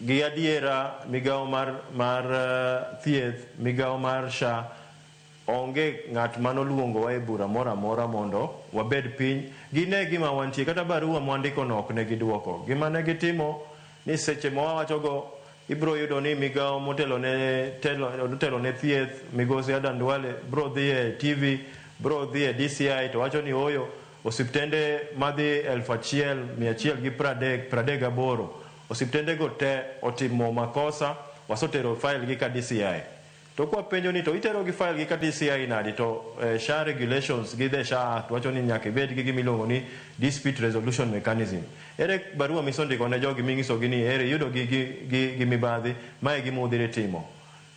gi adiera migao mar thieth migao mar SHA onge ng'at manoluongo wa e bura mora mondo wabed piny gine gima wantie kata barua mwandiko no ok ne giduoko gima ne gitimo ni seche ma wawachogo ibro yudo ni migao motelo ne thieth migosi Adan Duale bro dhi e TV bro dhi e DCI to wacho ni oyo osiptende madhi 1138 osiptende go te otimo makosa wasotero file gi ka DCI to kwa penjo ni to itero gi file gi ka DCI nadi to SHA regulations gi the SHA Act wacho ni nyaka bed gi gimilongo ni dispute resolution mechanism ere barua misondiko ne jogi mingiso gi ni ere yudo gi mibadhi mae gi mudhire timo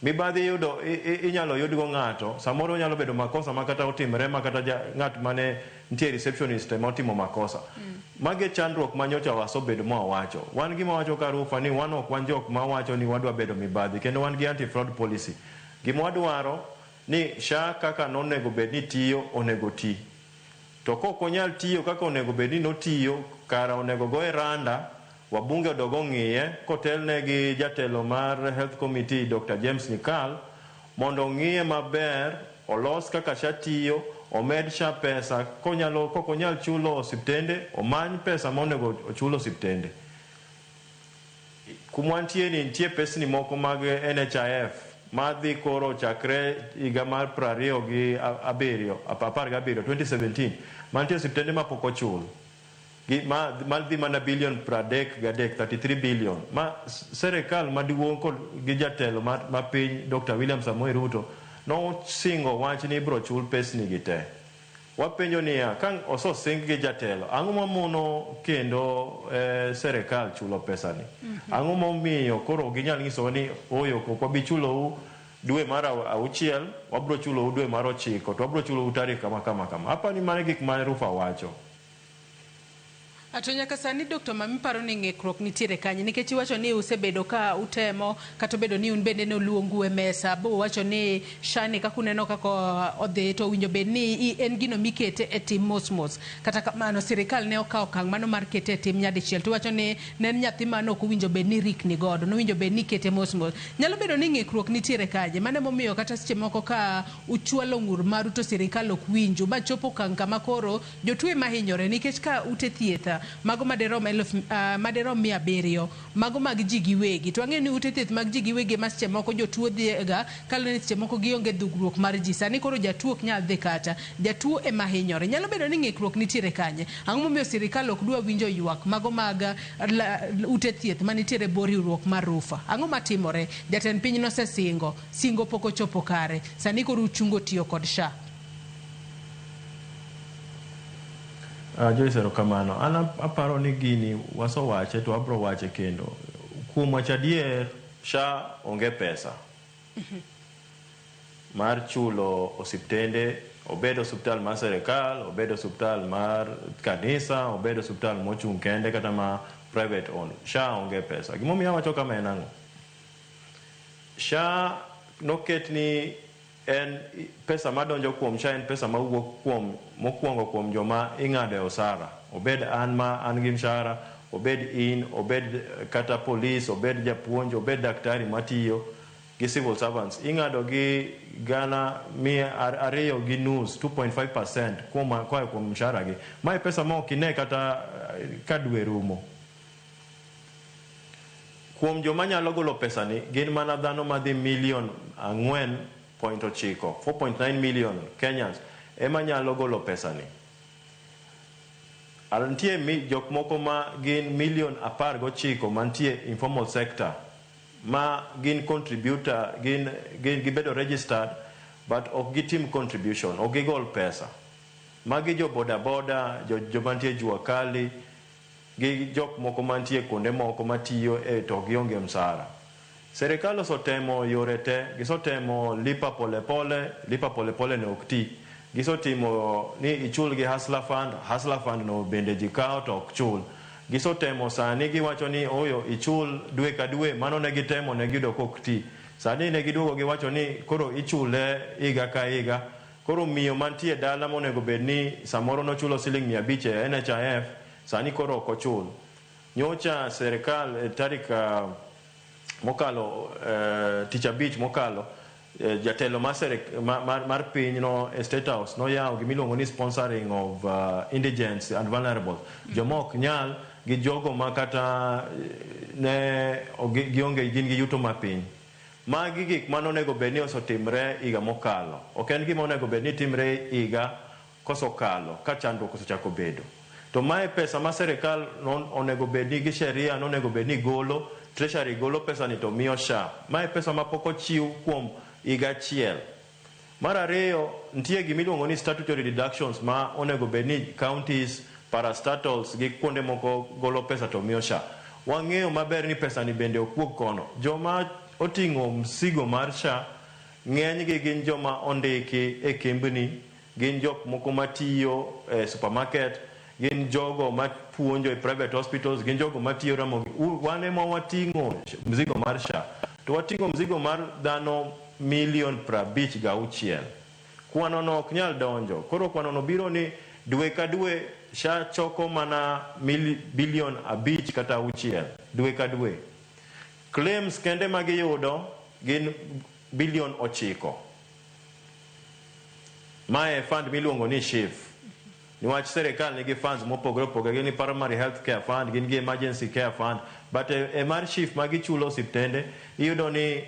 mibadhi yudo inyalo yudgo ng'ato samoro nyalo bedo makosa makata otimre makata ng'at mane nitie receptionist ma otimo makosa mage chandruok manyocha wasobedo ma wacho wan gima wacho karufa ni wan ok wan jok ma wacho ni wadwa bedo mibadhi kendo wan gi anti fraud policy gima wadwaro ni SHA kaka nonego bed ni tiyo onego ti to kok onyal tiyo kaka onego bed ni notiyo kara onego goe randa wabunge odogo ng'iye kotelne gi jatelo mar health committee Dr. James Nikal mondo ng'iye maber olos kaka SHA tiyo omed SHA pesa kok onyal chulo osiptende omany pesa monego ochulo osiptende kumwantie ni nitie pesni moko mag NHIF madhi koro chakre higa mar 2017 mantie osiptende mapok ochul madhi mana bilion 33 bilion ma serikal maduong' gi jatelo ma piny Dr. William Samoei Ruto nosingo wach ni ibro chul pesni gi te wapenjo niya ka ososing gi jatelo ang'o mamono kendo serikal chulo pesani ang'o momiyo koro ginyal nyiso ni oyo kok wabi chulou dwe mar 6 wabro chulou dwe mar 9 to wabro chulou tarik kama hapa ni mane gik mane Rufa wacho Ato nyaka sani Dr. Mami paro ni ng'ikruok nitiere kanye nikech iwacho ni usebedo ka utemo kata bedo ni un bende noluongu e mesa bo wacho ni SHA ni kaka uneno kaka odhi to winjo bed ni en gino mikete e tim mos kata kamano sirikal ne okawo okang' mano mar kete e tim nyadichiel to wacho ni ne nyathi mano ok winjo bed ni rikni godo no winjo bed ni kete mos nyalo bedo ni ng'ikruok nitiere kanye mane momiyo kata seche moko ka uchwalo ng'ur maru to sirikal ok winjo ba chopo okang' kama koro jotuo mahinyore nikech ka ute thietha mago maderom 700 mago mag ji giwegi to ang'e ni ute thieth mag ji giwegi ma seche moko jotuo dhiga kalone ni seche moko gionge dhugruok mar ji sani koro jatuo ok nyal dhi kata jatuo ema hinyore nyalo bedo ni ng'ikruok nitiere kanye ang'o momiyo sirikal ok dwa winjo ywak mago mag ute thieth manitiere bor riwruok mar Rufa ang'o matimore jatend piny nosesingo singo pok ochopo kare sani koro uchungo tiyo kod SHA Joyce erokamano an aparo ni gini waso wache to abro wache kendo kuom wacho adier SHA onge pesa mar chulo osiptende obedo osiptal mar serikal obedo osiptal mar kanisa obedo osiptal mochung' kende kata ma private owned SHA onge pesa gimomiyo wacho kama en ang'o SHA noket ni en pesa madonjo kuom SHA en pesa mawuok kuom mokwongo kuom joma ing'ado e osara obed an gi mshahara obed in obed kata police obed japuonj obed daktari matiyo gi civil servants ing'ado gi gana 200 gi nus 2.5% kuom mshahara gi mae pesa ma ok ine kata ka dwe rumo kuom joma nyalo golo pesa ni gin mana dhano madhi milion 4.9 4.9 million Kenyans ema nyalo golo pesa ni. Alantie jok moko ma gin million 19 mantie informal sector ma gin contributor gin gibedo registered but ok gitim contribution, ok gigol pesa. Magi jo boda jo mantie Jua Kali gi jok moko mantie kuonde moko matiyo to gionge msara. Serikal osotemo yore te, gisotemo lipa polepole ne okti. Gisotimo ni ichul gi hustler fund no bende jikao to ok chul. Gisotemo sani giwacho ni oyo ichul dwe ka dwe, mano ne gitemo ne gido kokti. Sani ne giduogo giwacho ni koro ichule iga ka iga. Koro miyo mantie dala monego bed ni samoro no chulo siling 500 NHIF, sani koro ok ochul. Nyocha serikal tarika mokalo tich abich mokalo jatelo mar piny no State House no yawo gimiluongo ni sponsoring of indigents and vulnerable. Jomok nyal gi jogo makata ne gionge gin gi yuto mapiny. Magi gik manonego bed ni osetimre iga mokalo. Ok en gima onego bed ni timre iga kosokalo ka chandruok osechako bedo. To mae pesa ma serikal onego bed ni gi sheria onego bed ni golo, treasury golo pesa ni to miyo SHA. Mae pesa ma pok ochiw kuom iga achiel. Mar ariyo, nitie gimiluongo ni statutory deductions ma onego bed ni counties, parastatals gi kuonde moko golo pesa to miyo SHA. Wang'eyo maber ni pesa ni bende okuog kono. Joma oting'o msigo mar SHA ng'eny gi gin joma ondiki e kembni, gin jok moko matiyo e supermarket, gin jogo mapuonjo e private hospitals, gin jogo matiyo Ramogi. Wan ema wating'o mzigo mar SHA. To wating'o mzigo mar dhano 56,000,000. Kwano no ok nyal donjo. Koro kwano no biro ni dwe ka dwe SHA choko mana $5 billion kata 6 dwe ka dwe. Claims kende magiyudo gin $9 billion. Mae fund miluongo ni SHIF. Niwach serikal nigi funds mopogore opogore, gin primary health care fund, gin gi emergency care fund, but e mar SHIF magichulo osiptende iyudo ni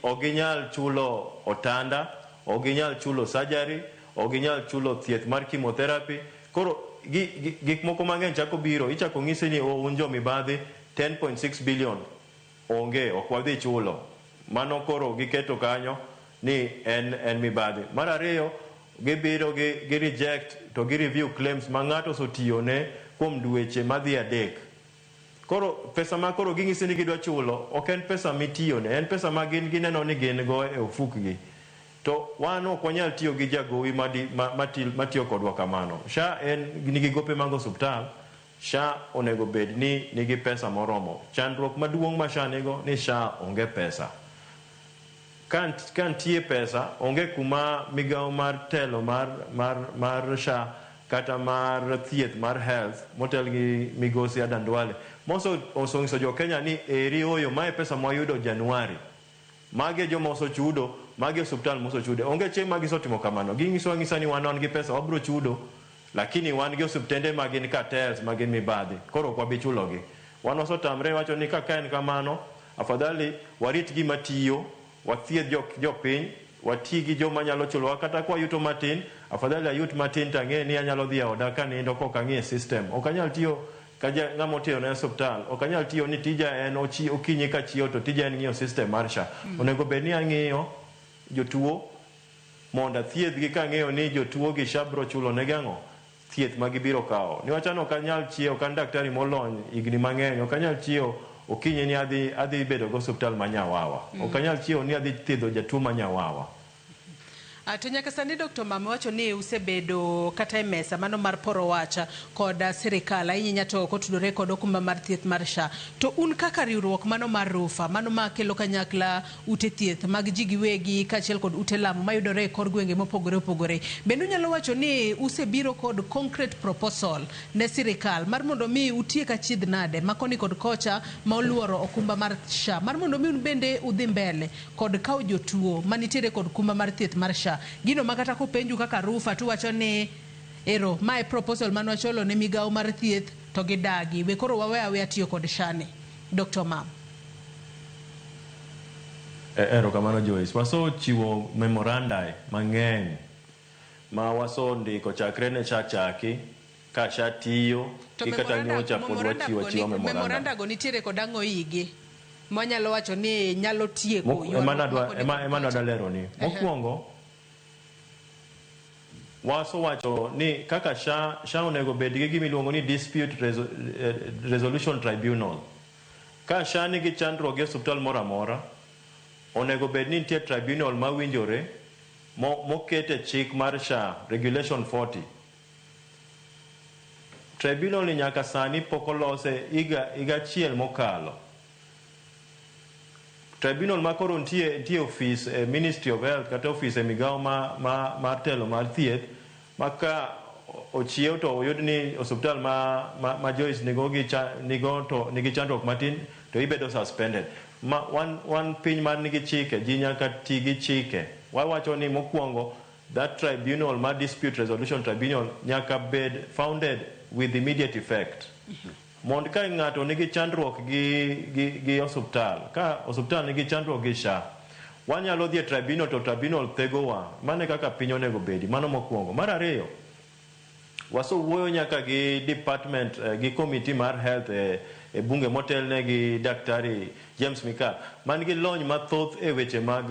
ok ginyal chulo otanda, ok ginyal chulo surgery, ok ginyal chulo thieth mar chemotherapy. Koro gik moko mang'eny chako biro, ichako ng'isi ni un jo mibadhi 10.6 billion onge, ok wadhi chulo. Mano koro giketo kanyo ni en mibadhi. Mar ariyo, gibiro gi reject to gi review claims ma ng'ato otiyo ne kuom dweche madhi 3. Koro pesa ma koro ging'isi ni gidwa chulo ok en pesa mitiyo ne, en pesa ma gineno ni gin go e ofukgi. To wan ok wanyal tiyo gi jagowi matiyo kodwa kamano. SHA nigi gope mag osuptal, SHA onego bed ni nigi pesa moromo. Chandruok maduong' ma SHA nigo ni SHA onge pesa. Kantie pesa, onge kuma migawo mar telo mar SHA kata mar thieth mar health motel gi migosi Adan Duale osong'iso jo Kenya ni eri oyo mae pesa mwayudo Januari. Mage joma osechudo, mage osuptal mosechudo. Onge chieng' ma gisotimo kamano. Ging'iso ni wan gi pesa wabro chudo, lakini wan gi osuptende magin cartels, magin mibadhi. Koro ok wabi chulogi. Wan osotamre wacho ni ka en kamano, afadhali warit gima tiyo, wathiedh jopiny, wati gi joma nyalo chulowa kata kwa yuto matin, afadhali ayut matin tang'e ni anyalo dhi oda ka nindo kok ang'e system. Ok anyal tiyo ka ng'ama otiyo ne osuptal, ok anyal tiyo ni tija en okinyi ka chiyo to tija en ng'iyo system mar SHA. Onego bed ni ang'iyo jotuo mondo athiedhgi ka ang'eyo ni jotuo gi SHA bro chulo ne gang'o thieth ma gibiro kawo. Niwachano ok anyal chiyo, kan daktari molony higni mang'eny, ok anyal chiyo okinyi ni adhi bedo go osuptal ma Nyawawa. Ok anyal chiyo ni adhi thiedho jatuo ma Nyawawa. To nyaka sani Dr. Mama wacho ni usebedo kata e mesa mano mar poro wacha kod sirikal ahinya to kotudore kod okumba mar thieth mar SHA. To un kaka riwruok mano mar Rufa, mano ma kelo kanyakla ute thieth mag ji giwegi kaachiel kod ute lamo mayudore e kor gwenge mopogore opogore. Bende unyalo wacho ni usebiro kod concrete proposal ne sirikal mar mondo mi utie kachiedh nade makoni kod kocha ma oluoro okumba mar SHA mar mondo mi un bende udhi mbele kod kawo jotuo manitiere kod okumba mar thieth mar SHA. Gino makata kopenju kaka Rufa tu wacho ni ero mae proposal manwacholo ne migawo mar thieth to gidagi we koro wawe tiyo kod SHA ni. Dr. Mam. Erokamano Joyce. Waso chiwo memorandai mang'eny ma waso ndiko chakre ne chaki ka sha tiyo To kata nyocha pod wachiwo memoranda. memoranda go nitiere kod ang'o igi manyalo wacho ni nyalo tieko ema nadalero ni mokwongo waso wacho ni kaka sha onego bed gi gimiluongo ni dispute resolution tribunal. Ka sha nigi chandruok gi osiptal moro amora, onego bed ni nitie tribunal mawinjore mokete chik mar sha regulation 40. Tribunal ni nyaka sani pok olose higa achiel mokalo. Tribunal ma koro nitie office Ministry of Health kata office migao mar telo mar thieth maka ochiew to oyud ni osiptal ma Joyce nigi chandruok matin to ibedo suspended. Wan piny mar nigi chike, ji nyaka ti gi chike. Wawacho ni mokwongo that tribunal ma dispute resolution tribunal nyaka bed founded with immediate effect. Mond ka ng'ato nigi chandruok gi osiptal, ka osiptal nigi chandruok gi sha, wanyalo dhi e tribunal to tribunal thegowa. Mane kaka piny onego bedi, mano mokwongo. Mar ariyo, waso wuoyo nyaka gi department gi committee mar health e bunge motelne gi Daktari James Mika man gi lony mathoth e weche mag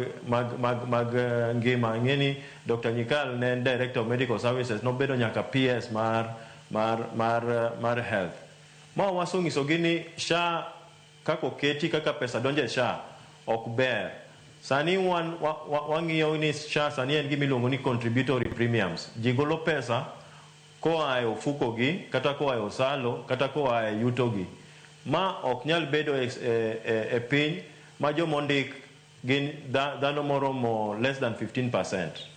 ngima. Ng'eni Dr. Nyikal ne Director of Medical Services, nobedo nyaka PS mar health. Ma waso ng'isogi ni sha kako keti kaka pesa donje sha ok ber. Sani wang'iyo ni sha sani en gimiluongo ni contributory premiums. Ji golo pesa koa e ofuko gi kata koa e osalo kata koa e yuto gi. Ma ok nyal bedo e piny ma jomondik gin dhano moromo less than 15%.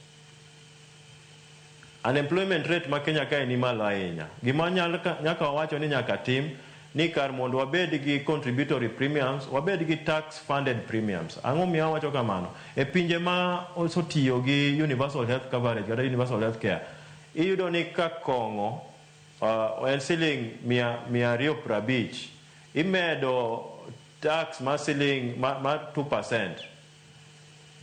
Unemployment rate ma Kenya kae ni malo ahinya. Gima nyaka wawacho ni nyaka tim ni kar mondo wabed gi contributory premiums, wabed gi tax funded premiums. Ang'o miyo wacho kamano? E pinje ma otiyo gi universal health coverage kata universal health care, iyudo ni ka kong'o en siling 250, imedo tax ma siling ma 2%.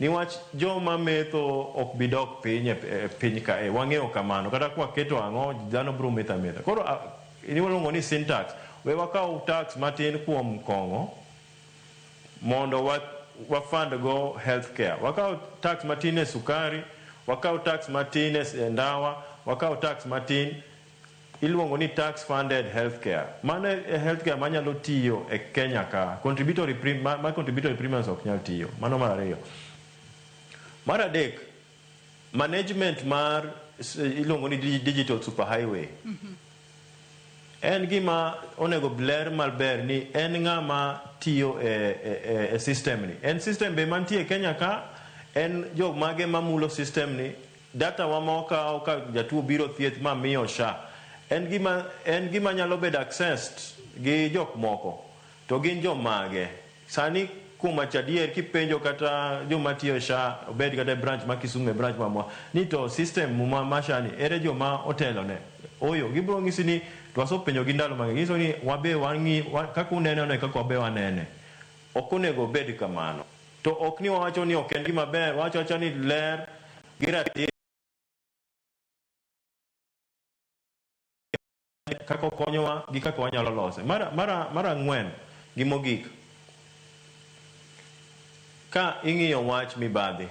Niwach joma metho ok bidok piny e piny ka wang'eyo kamano, kata kwa keto ang'o dhano bro metho. Koro iniwalongo ni sin tax, we wakaw tax matin kuom kong'o mondo wafund go health care. Wakaw tax matin e sukari, wakaw tax matin e ndawa, wakaw tax matin iluongo ni tax funded health care. Mano e health care manyalo tiyo e Kenya ka. Contributory premiums ok nyal tiyo. Mano mar ariyo. Mar adek, management mar iluongo ni digital superhighway. En gima onego ler maber ni en ng'ama tiyo e system ni. En system be mantie e Kenya ka, en jog mage mamulo system ni. Data wa moka ka jatuo biro thieth ma miyo sha. En gima nyalo bedo accessed gi jok moko. To gin jok mage. Sani kuma chadier kipenjo kata joma tiyo sha, obed kata branch ma Kisumu, branch mamwa, ni to system ma sha ni ere joma otelo ne. Oyo gibro ng'isi ni twaso penjo gi ndalo mang'eny. Ng'iso ni wabe wang'i kaka unene ne kaka wabe wanene. Ok onego bed kamano. To ok ni wawacho ni ok en gima ber, wawacho ni ler gi ratiro kako konyowa gi kaka wanyalo lose. Mar ang'wen gi mogik, ka ing'iyo wach mibadhi,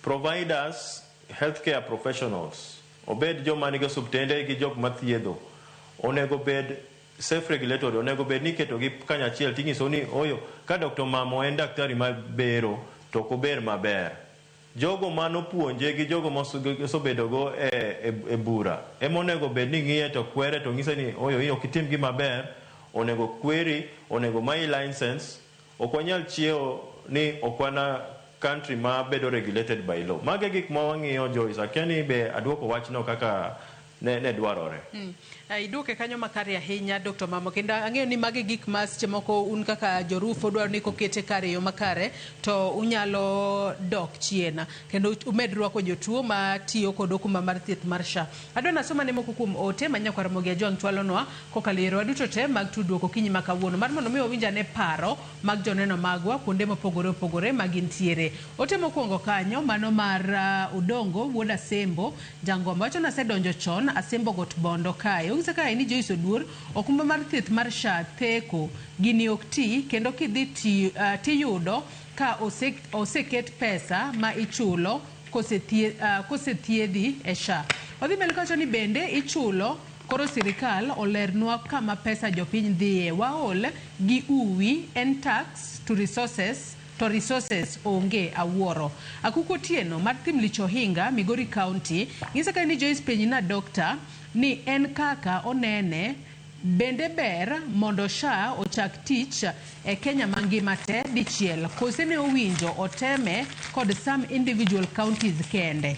providers, healthcare professionals, obed joma nigi osuptende gi jok mathiedho, onego bed self regulatory, onego bed ni keto gi kanyachiel ting'iso ni oyo ka Dr. Mamo en daktari mabero to kober maber. Jogo manopuonje gi jogo mosebedo go e bura ema onego bed ni ng'iye to kwere to ng'ise ni oyo ok itim gima ber, onego kweri, onego mayi license. Ok wanyal chiewo ni ok wana country ma bedo regulated by law. Mage gik ma wang'iyo Joyce, akia ni be aduoko wachno kaka ne dwarore. Iduoke kanyo makare ahinya Dr. Mamo, kendo ang'eyo ni magi gik ma seche moko un kaka jorufo dwaro ni kokete kare yo makare to unyalo dok chien kendo umed rwako jotuo ma tiyo kod okumba mar thieth mar SHA. Adwa nasoma ne moko kuom ote ma Nyakwar Mogi Ajwang chwalonwa kokalo e yore duto te mag tudruok okinyi ma kawuono mar mondo mi owinja ne paro mag joneno magwa kuonde mopogore opogore magintiere. Ote mokwongo kanyo mano mar Odongo wuod Asembo Jangomba wacho nasedonjo chon Asembo got bondo kae use kae ni Joyce Oduor okumba mar thieth mar SHA theko gini ok ti kendo kidhi tiyudo ka oseket pesa ma ichulo kosethiedhi e SHA. Odhi mbele kawacho ni bende ichulo koro sirikal olernwa kama pesa jopiny dhiye waol gi uwi en tax to resources onge awuoro. Akuko Tieno mar Thimlich Ohinga Migori County ng'isa ka ni Joyce penjina dokta ni en kaka onene bende ber mondo SHA ochak tich e Kenya mangima te dichiel kose ne owinjo oteme kod some individual counties kende.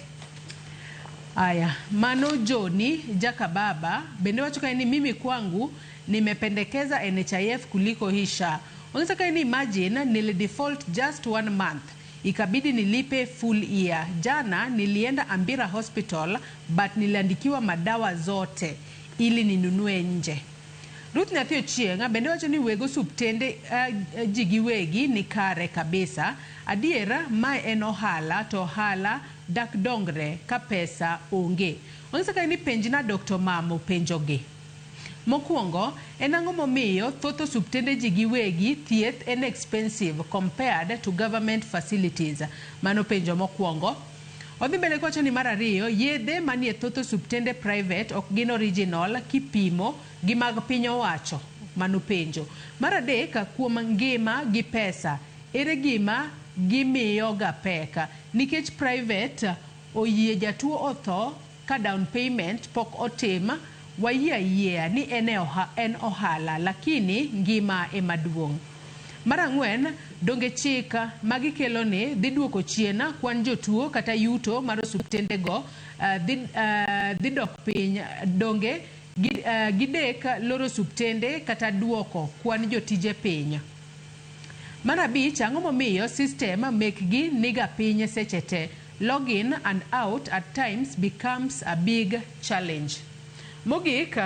Aya, mano Joni Jakababa bende wacho ka ni mimi kwangu nimependekeza NHIF kuliko hii SHA. Ongeza ka ni imagine nilidefault just 1 month ikabidi nilipe full year. Jana nilienda Ambira Hospital but niliandikiwa madawa zote ili ninunue nje. Ruth Nyathio Chienga bende wacho ni wego subtende jigiwegi ni kare kabisa. Adiera mae en ohala to ohala dak dongre ka pesa onge. Ongeza ka ni penjina Dr. Mamo penjoge. Mokwongo, en ang'o momiyo thoth subtende jigiwegi thieth en expensive compared to government facilities. Mano penjo mokwongo. Odhi mbele kwacho ni mar ariyo, yedhe manie thoth subtende private ok gin original kipimo gi mag piny owacho. Mano penjo. Mar adek, kuom ngima gi pesa, ere gima gimiyo ga peka nikech private oyie jatuo otho ka down payment pok otim wayia ni en ohala lakini ngima emaduong'. Mar ang'wen, donge chika magikelo ni dhi duoko chien kwan jotuo kata yuto mar subtende go dhi dok piny donge gidek loro subtende kata duoko kwan jotije piny. Mar abich, ang'o momiyo system mekgi niga piny seche te. Login and out at times becomes a big challenge. Mogik,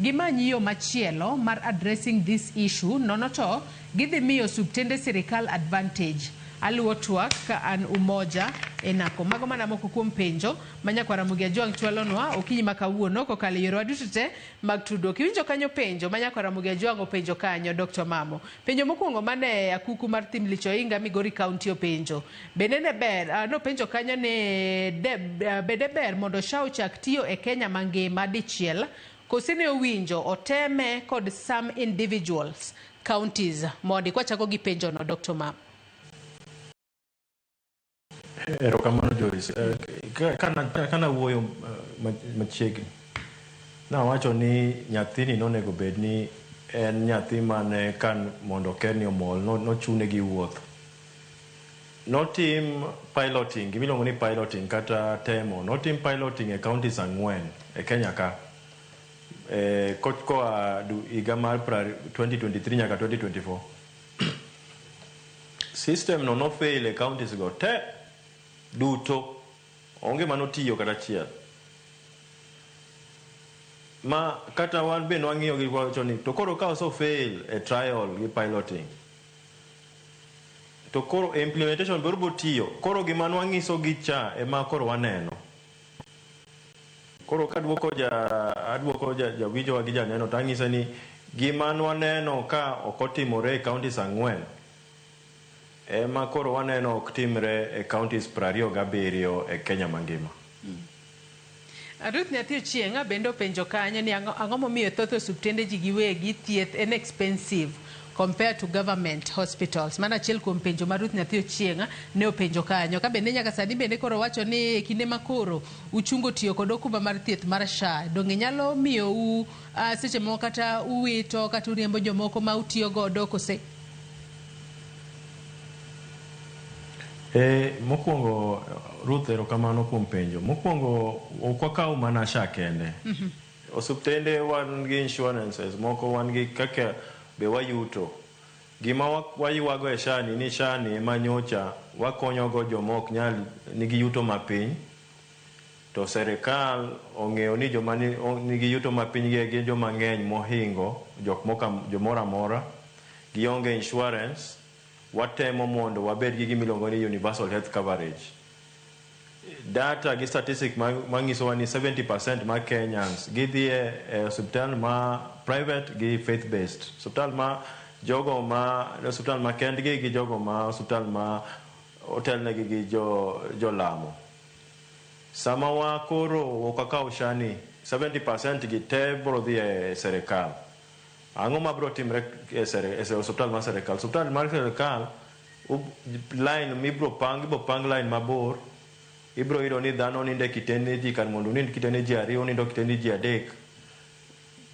gimanyi yo machielo mar addressing this issue nono to gidhi miyo subtende sirikal advantage. Aluo twak ka an Umoja enako. Mago mana moko kuom penjo ma Nyakwar Mogi Ajwang chwalonwa okinyi ma kawuono kokalo e yore duto te mag tudruok. Iwinjo kanyo penjo ma Nyakwar Mogi Ajwang openjo kanyo Dr. Mamo. Penjo mokwongo mane akuku mar Thimlich Ohinga Migori County openjo. Bende ne ber no penjo kanyo ne bende ber mondo SHA ochak tiyo e Kenya mangima dichiel kose ne owinjo oteme kod some individuals counties modi kwa chako gi penjo no Dr. Mamo. Erokamano Joyce. Kana wuoyo machiegni nawacho ni nyathini nonego bed ni en nyathi mane kan mondo kerni omol nochune gi wuoth. Notim piloting, gimiluongo ni piloting kata temo. Notim piloting e counties 4 e Kenya ka. Koa higa mar 2023 nyaka 2024. System no fail e counties go te duto onge manotiyo kata chiel ma kata wan be nwang'iyo gi wacho ni to koro ka oso fail e trial gi piloting to koro implementation biro tiyo koro gima nwang'iso gi cha ema koro waneno koro kadwoko jawinjo wa gi janeno tang'isa ni gima nwaneno ka okotimore e counties 4 ema koro waneno ok timre e counties 27 e Kenya mangima. Ruth Nyathio Chienga bende openjo kanyo ni ang'o momiyo thoth osuptende ji giwegi thieth en expensive compared to government hospitals. Mana achiel kuom penjo ma Ruth Nyathio Chienga ne openjo kanyo. Ka bende nyaka sani bende koro wacho ni kinde makoro uchungo tiyo kod okumba mar thieth mar SHA. Donge nyalo miyo seche moko kata uwito kata uriembo jomoko ma utiyo godo kose? Mokwongo Ruth erokamano kuom penjo. Mokwongo ok wakaw mana SHA kende. Osuptende wan gi insurances moko wan gi kaka be wayuto. Gima wayuago e SHA ni SHA ni manyocha wakonyogo joma ok nyal nigi yuto mapiny. To serikal ong'eyo ni joma nigi yuto mapiny gi joma ng'eny mohingo jomoro amora gionge insurance. Watemo mondo wabed gi gimiluongo ni universal health coverage. Data gi statistics manyisowa ni 70% ma Kenyans gidhi e hospital ma private gi faith based. Hospital ma kendgi gi jogo ma hospital ma otelnegi gi jolamo. Sama wa koro okakaw SHA ni 70% gi te bro dhi e serikal. Ang'o ma bro timre e hospital mar serikal? Hospital mar serikal line mibro pang line mabor. Ibro yudo ni dhano ninde kitende ji kan mondo nind kitende ji 2 nindo kitende ji 3.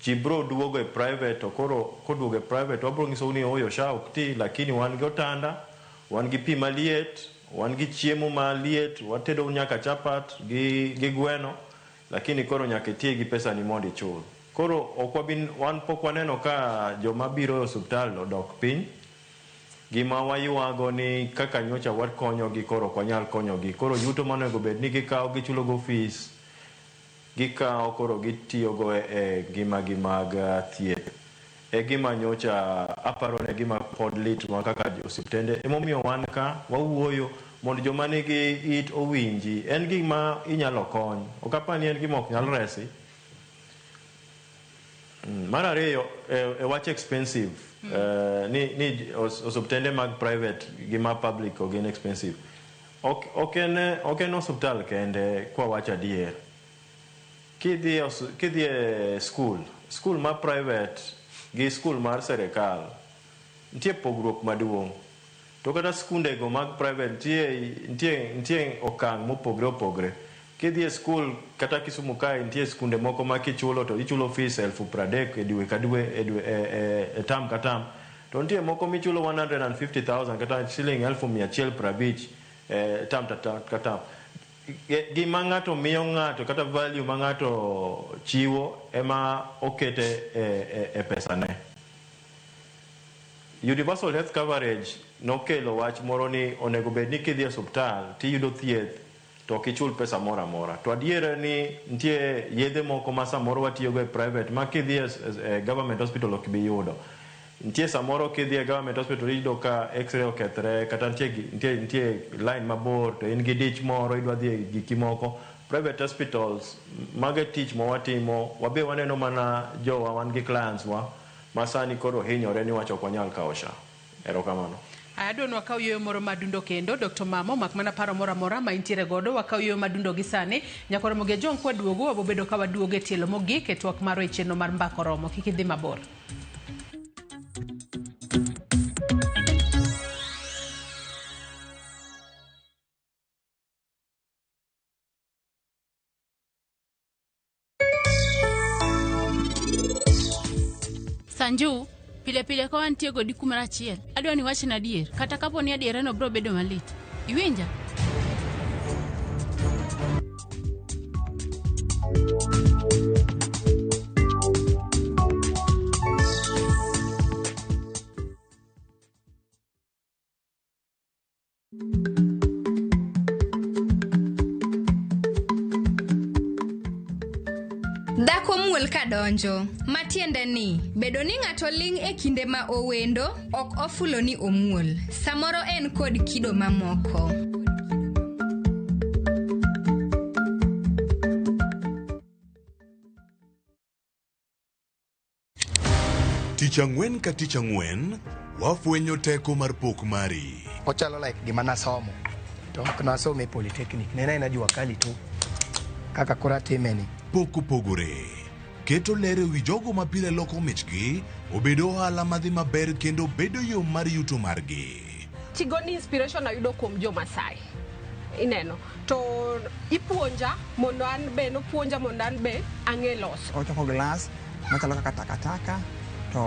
Ji bro duogo e private to koro koduogo e private wabro nyiso ni oyo SHA ok ti, lakini wan gi otanda, wan gi pi maliet, wan gi chiemo maliet, watedo nyaka chapat gi gweno, lakini koro nyaka itie gi pesa ni mondo ichul. Koro wan pok waneno ka joma biro e hospital odok piny. Gima wayuago ni kaka nyocha wakonyogi koro ok wanyal konyogi. Koro yuto monego bed ni gikawo gichulogo fees, gikawo koro gitiyogo e ngimagi mag thieth. E gima nyocha aparo ne gima pod lit ma kaka osiptende emomiyo wan ka wawuoyo mondo joma nigi it owinji. En gima inyalo kony, ok apani en gima ok nyal resi. Mar ariyo e wach expensive. Ni osuptende mag private gima public ogin expensive. Ok en hospital kende kwa wacha adier. Kidhi e school ma private gi school mar serikal nitie pogruok maduong'. To kata skundego mag private nitie okang' mopogre. Kidhi e school kata Kisumu kae nitie skunde moko ma kichulo to ichulo fees 30,000 e dwe ka dwe e tam ka tam. To nitie moko michulo 150,000 kata shilling 150,000 tam ka tam. Gima ng'ato miyo ng'ato kata value ma ng'ato chiwo ema okete e pesane. Universal health coverage nokelo wach moro ni onego bed ni kidhi e hospital tiyudo thieth to ok ichul pesa moro amora. To adier ni nitie yedhe moko ma samoro watiyogo e private ma kidhi e government hospital ok bi yudo. Nitie samoro kidhi e government hospital iyudo ka x-ray okethre kata nitie line mabor to in gi dich moro idwa dhi e giki moko. Private hospitals mage tich ma watimo wabe waneno mana jowa wan gi clients wa ma sani koro hinyore ni wacho ok wanyal kawo SHA. Erokamano. Adon wakaw yoyo moro madundo kendo Dr. Mamo mak mana paro moro amora ma intiere godo wakaw yoyo madundo gi sani nyakoro moge jong kwa duogo wabobedo ka waduogo e tielo mogik e twak maro e chenro mar mbako romo kik idhi mabor. Sanju pile ka wantie godi kumara achiel. Adwa ni wachna adier, kata kapo ni adiera no bro bedo malit. Iwinja? Dhako muol kadonjo, matiende ni bedo ni ng'ato ling' e kinde ma owendo ok ofulo ni omuol. Samoro en kod kido mamoko. Tich ang'wen ka tich ang'wen, wafwenyo teko mar pok mari. Ochalo like gima nasomo. To ok nasomo e polytechnic. Nena inajua kali tu. Kaka kora timeni. Pok pogore. Keto lere wi jogo ma pile loko michgi, obedo ohala madhi maber kendo bedo yo mar yuto margi. Tigoni inspiration ayudo kuom jo Masai. Ineno. To ipuonja mondo an be no puonja mondo an be ang'e loso. Ochoko glass, machalo kaka takataka, to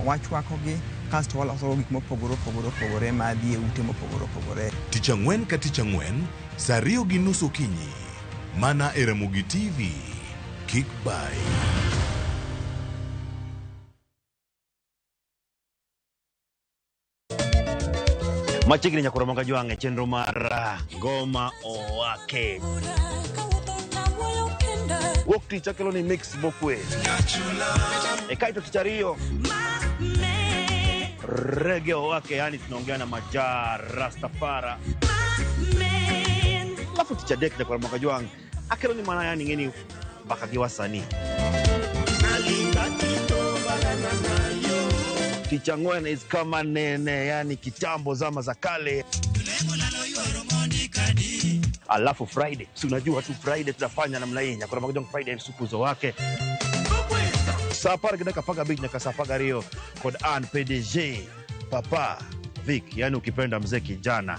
wachwakogi, kasto waloso gik mopogore opogore ma dhi e ute mopogore opogore. Tich Ang'wen ka Tich Ang'wen, saa 2:30 okinyi, mana e Ramogi TV. Kik bay. Machiegni nyakoro Monga Jwang' e chenro mar Ngoma Owake. Wuok tich akelo ni mix bokwe. E kaito tich ariyo. Reggae Owake, yani tunaongea na Majar Rastafara. Alafu tich adek nyakoro Monga Jwang' akelo ni mana yani ngeni baka gi wasanii. Tich Ang'wen is kama nene, yani kitambo zama za kale. Alafu Friday, si unajua tu Friday tunafanya namna hii, nyakora Monga Jwang' Friday msukuzo wake. Sapar kidaka paga beat nyaka sapaga Rio kod an PDG Papa Vic, yani ukipenda mzee kijana.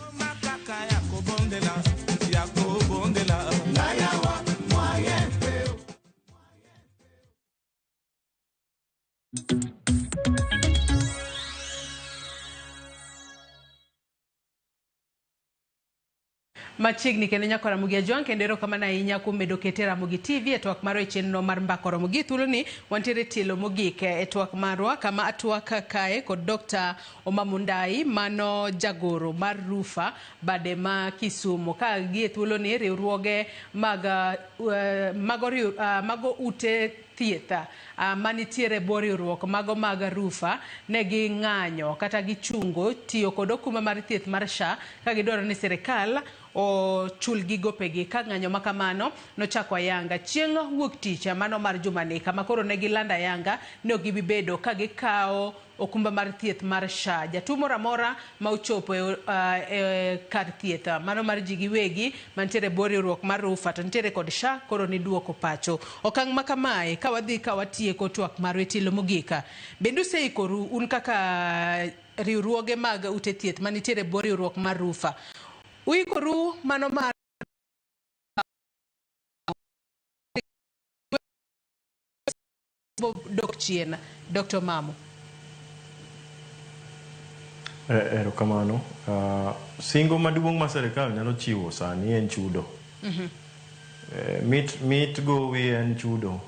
Machiegni kendo nyakora Ramogi Jwang' kendo erokamano ahinya kuom medo kete Ramogi TV e twak marwa e chenro mar mbako Ramogi. Thuolo ni wantiere tielo mogik e twak marwa kama atwak kae kod Dr. Omamundai, mano jagoro mar Rufa bade ma Kisumu. Ka gi e thuolo ni riwruoge mago ute thietha manitiere bor riwruok mago mag Rufa ne gi ng'anyo kata gichungo tiyo kod okuma mar thieth mar SHA ka gidwaro ni sirikal o chul gi gopegi. Ka ng'anyo makamano nochako ayanga chieng' wuok tich mano mar jumani kama koro ne gilanda ayanga ne ok gibibedo ka gikawo okumba mar thieth mar SHA. Jatuo moro amora ma ochopo e kar thieth mano mar ji giwegi mantiere bor riwruok mar Rufa to nitiere kod SHA koro ni duoko pacho. Okang' makamae ka wadhi ka watieko twak mar tielo mogika. Bende useikoru un kaka riwruoge mag ute thieth manitiere bor riwruok mar Rufa. Uikoru mano mar dok chien, Dr. Mamo. Erokamano. Singo maduong' ma sirikal nyalo chiwo sani en chudo. Mit gowi en chudo.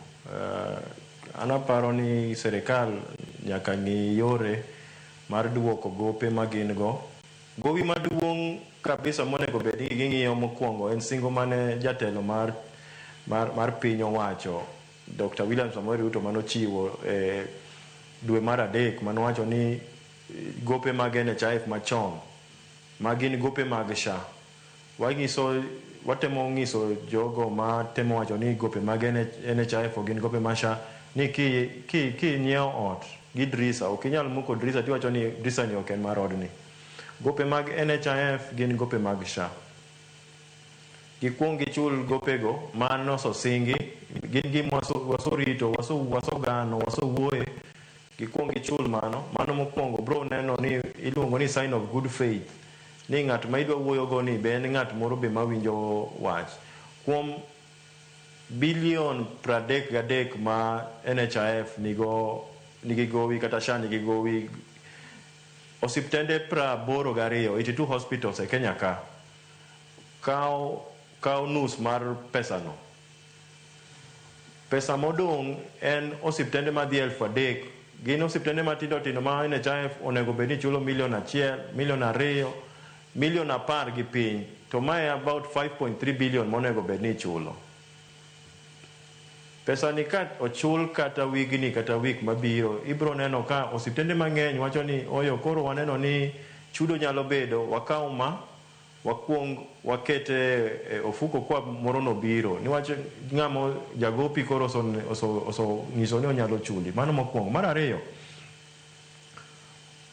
Anaparo ni sirikal nyaka ng'i yore mar duoko gope magin go. Gowi maduong' kabisa monego bed ni ging'iyo mokwongo en singo mane jatelo mar piny owacho Dr. William Samoei Ruto manochiwo dwe mar adek manowacho ni gope mag NHIF machon magin gope mag SHA. Watemo ng'iso jogo ma temo wacho ni gope mag NHIF gin gope mag SHA ni ki nyiewo ot gi drisa ok inyal muko drisa tiwacho ni drisa ni ok en mar odni. Gope mag NHIF gin gope mag SHA. Gikwong gichul gopego mano sosingi gin gima wasorito wasogano wasowuoye. Gikwong gichul mano mokwongo bro neno ni iluongo ni sign of good faith ni ng'at ma idwa wuoyo go ni be en ng'at moro be mawinjo wach. Kuom bilion 33 ma NHIF nigi gowi kata SHA nigi gowi, osiptende 82 82 hospitals e Kenya ka kaw nus mar pesano. Pesa modong' en osiptende madhi 3,000. Gin osiptende matindo tindo ma NHIF onego bed ni chulo $1 million, $2 million, $1 million gi piny. To mae about 5.3 billion monego bed ni chulo. Pesa ni ka ochul kata wigni kata wik mabiro, ibro neno ka osiptende mang'eny wacho ni oyo koro waneno ni chudo nyalo bedo wakaw ma wakuong wakete ofuko kwa moro no biro. Niwacho ng'amo jagopi koro oso nyiso ni onyalo chuli. Mano mokwongo. Mar ariyo,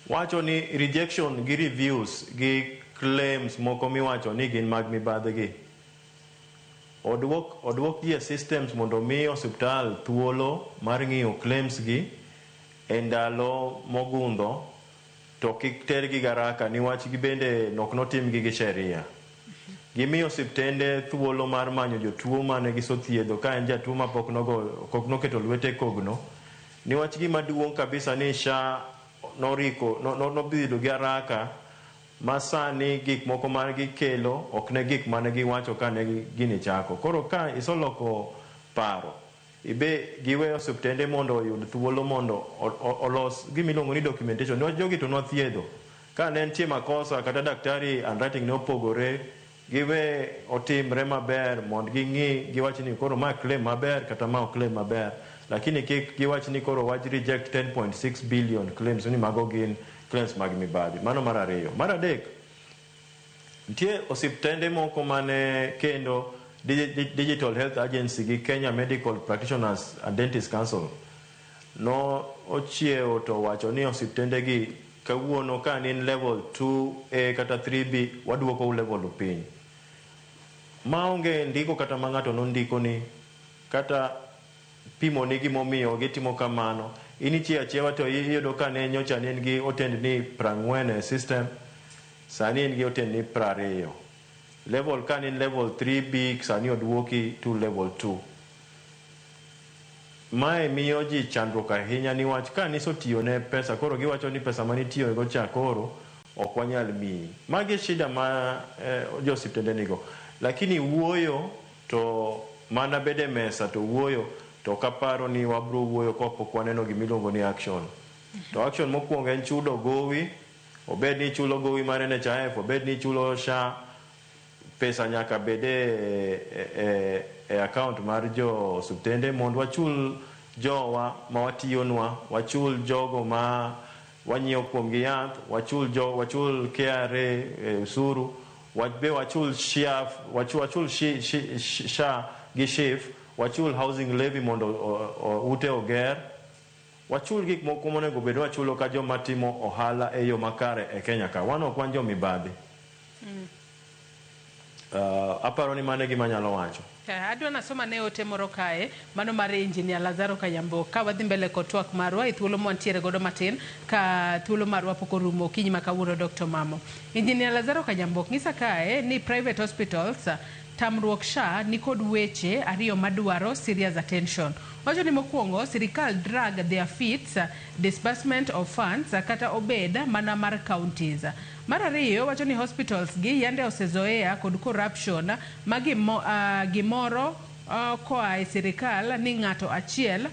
wacho ni rejection gi reviews gi claims moko miwacho ni gin mag mibadhi gi. Odwok ji systems mondo mi osiptal thuolo mar ng'iyo claims gi e ndalo mogundho to kik tergi garaka niwach gibende nok notim gi sheria. Gimiyo osiptende thuolo mar manyo jotuo mane gisothiedho ka en jatuo ma pok noketo lwete kogno. Niwach gima duong' kabisa ni SHA nobido gi araka masani gik moko ma gikelo ok ne gik mane giwacho ka ne gini chako. Koro ka isoloko paro ibe giwe osiptende mondo oyud thuolo mondo olos gimiluongo ni documentation. Jogi to nothiedho ka ne nitie makosa kata daktari handwriting ne opogore, giwe otimre maber mondo ging'i giwach ni koro ma claim maber kata ma ok claim maber, lakini kik giwach ni koro waj reject 10.6 billion claims ni mago gin claims mag mibadhi. Mano mar ariyo. Mar adek, nitie osiptende moko mane kendo Digital Health Agency gi Kenya Medical Practitioners and Dentists Council no ochiewo to wacho ni osiptende gi kawuono ka ni level 2A kata 3B waduoko level piny. Maonge ndiko kata ma ng'ato nondiko ni kata pimo ni gimomiyo gitimo kamano. Inichie achiewa to iyudo ka ne nyocha ne gi otend ni 40 system, sani en gi otend ni 20. Level ka ni level 3B sani oduoki to level 2. Mae miyo ji chandruok ahinya niwach ka nisotiyo ne pesa, koro giwacho ni pesa mani tiyo go cha koro ok wanyal miyi. Magi shida ma jo osiptende nigo. Lakini wuoyo to mana bede mesa to wuoyo to kaparo ni wabro wuoyo kopok waneno gimiluongo ni action. To action mokwongo en chudo gowi, obed ni chulo gowi mar NHIF, obed ni chulo SHA, pesa nyaka bede e account mar jo osiptende mondo wachul jowa ma watiyonwa, wachul jogo ma wanyiewo kuomgi yath, wachul KRA usuru, wachul SHIAF, wachul SHA gi SHIF, wachul housing levy mondo ute oger, wachul gik moko monego bed wachulo ka joma timo ohala e yo makare e Kenya ka. Wan ok wan jo mibadhi. Aparo ni mane gima nyalo wacho. Adwa nasoma ne ote moro kae, mano mar Engineer Lazaro Kanyamboka. Ka wadhi mbele kod twak marwa, thuolo mwantiere godo matin, ka thuolo marwa pok orumo kinyi makawuono Dr. Mamo. Engineer Lazaro Kanyamboka ng'isa kae ni private hospitals tamruok SHA ni kod weche ariyo madwaro serious attention. Wacho ni mokwongo, sirikal drag their feet disbursement of funds kata obed mana mar counties. Mar ariyo, wacho ni hospitals gi yande osezoea kod corruption ma gimoro koa e sirikal ni ng'ato achiel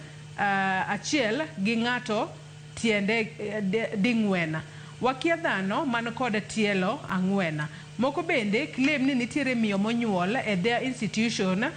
gi ng'ato tiende ding'wena. Wakia dhano man kod tielo ang'wena. Moko bende claim ni nitiere miyo monyuol e their institution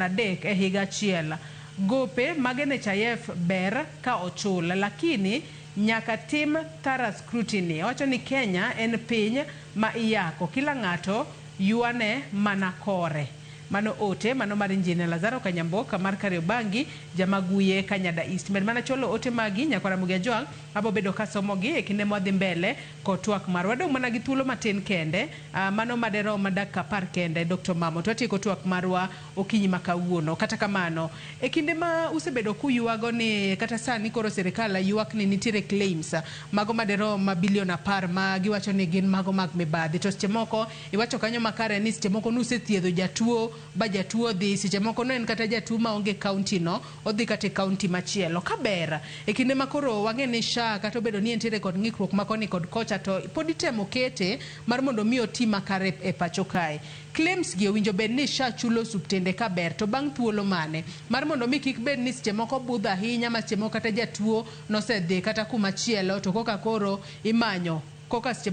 adek e higa achiel. Gope mag NHIF ber ka ochul, lakini nyaka tim thorough scrutiny. Wacho ni Kenya en piny ma iyako, kila ng'ato yuane mana kore. Mano ote, mano mar Engineer Lazaro Kanyamboka mar Kariobangi, Jamaguye, Kanyada East. Med mana cholo ote magi nyakwara Mugia Jwang, abo bedo kasomo gi e kinde mwadhi mbele kotwak marwa. Wadong mana gi thuolo matin kende, mano madero madaka par kende Dr. Mamo. Twatieko twak marwa okinyi makawuono. Kata kamano, e kinde ma usebedo kuyuago ni kata sani koro sirikal yuak ni nitire claims, mago madero mabilion 10 ma giwacho ni gin mago mag mibadhi. To seche moko iwacho kanyo makare ni seche moko nusethiedho jatuo, ba jatuo dhi, seche moko no en kata jatuo ma onge county no, odhi kata county machielo. Kaber, e kinde makoro wang'e ni SHA kata obedo ni entiere kod ng'ikruok makoni kod kocha, to pod itemo kete mar mondo mi oti makare e pacho kae. Claims gi owinjo bed ni SHA chulo osuptende kaber, to bang' thuolo mane mar mondo mi kik bed ni seche moko budho ahinya ma seche moko kata jatuo nosedhi kata kumachielo to koka koro imanyo koka seche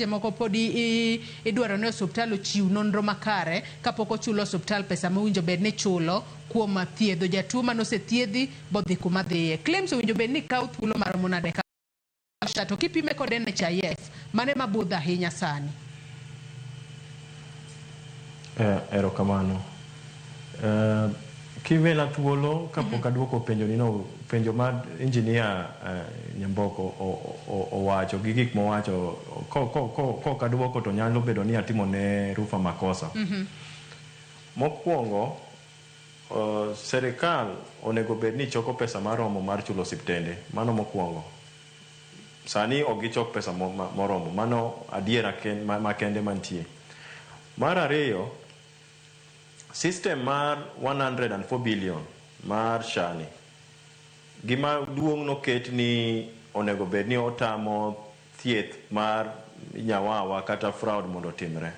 moko pod idwaro ni osuptal ochiw nonro makare kapok ochulo osuptal pesa mowinjo bed ni chulo kuom thiedho jatuo manosethiedhi bodhi kuma dhiye. Claims owinjo bed ni kaw thuolo mar monade ka SHA, to kipime kod NHIF mane mabudho ahinya sani. Erokamano. Kivela thuolo kapok aduoko penjo nino, penjo mar Engineer Nyamboko owacho gi gik mowacho, ko kaduoko to nyalo bedo ni atimo ne Rufa makosa. Mokwongo, serikal onego bed ni choko pesa maromo mar chulo osiptende. Mano mokwongo. Sani ok gichok pesa moromo. Mano adiera makende mantie. Mar ariyo, system mar 104 billion mar SHA ni, gima duong' noket ni onego bed ni otamo thieth mar nyawawa kata fraud mondo timre.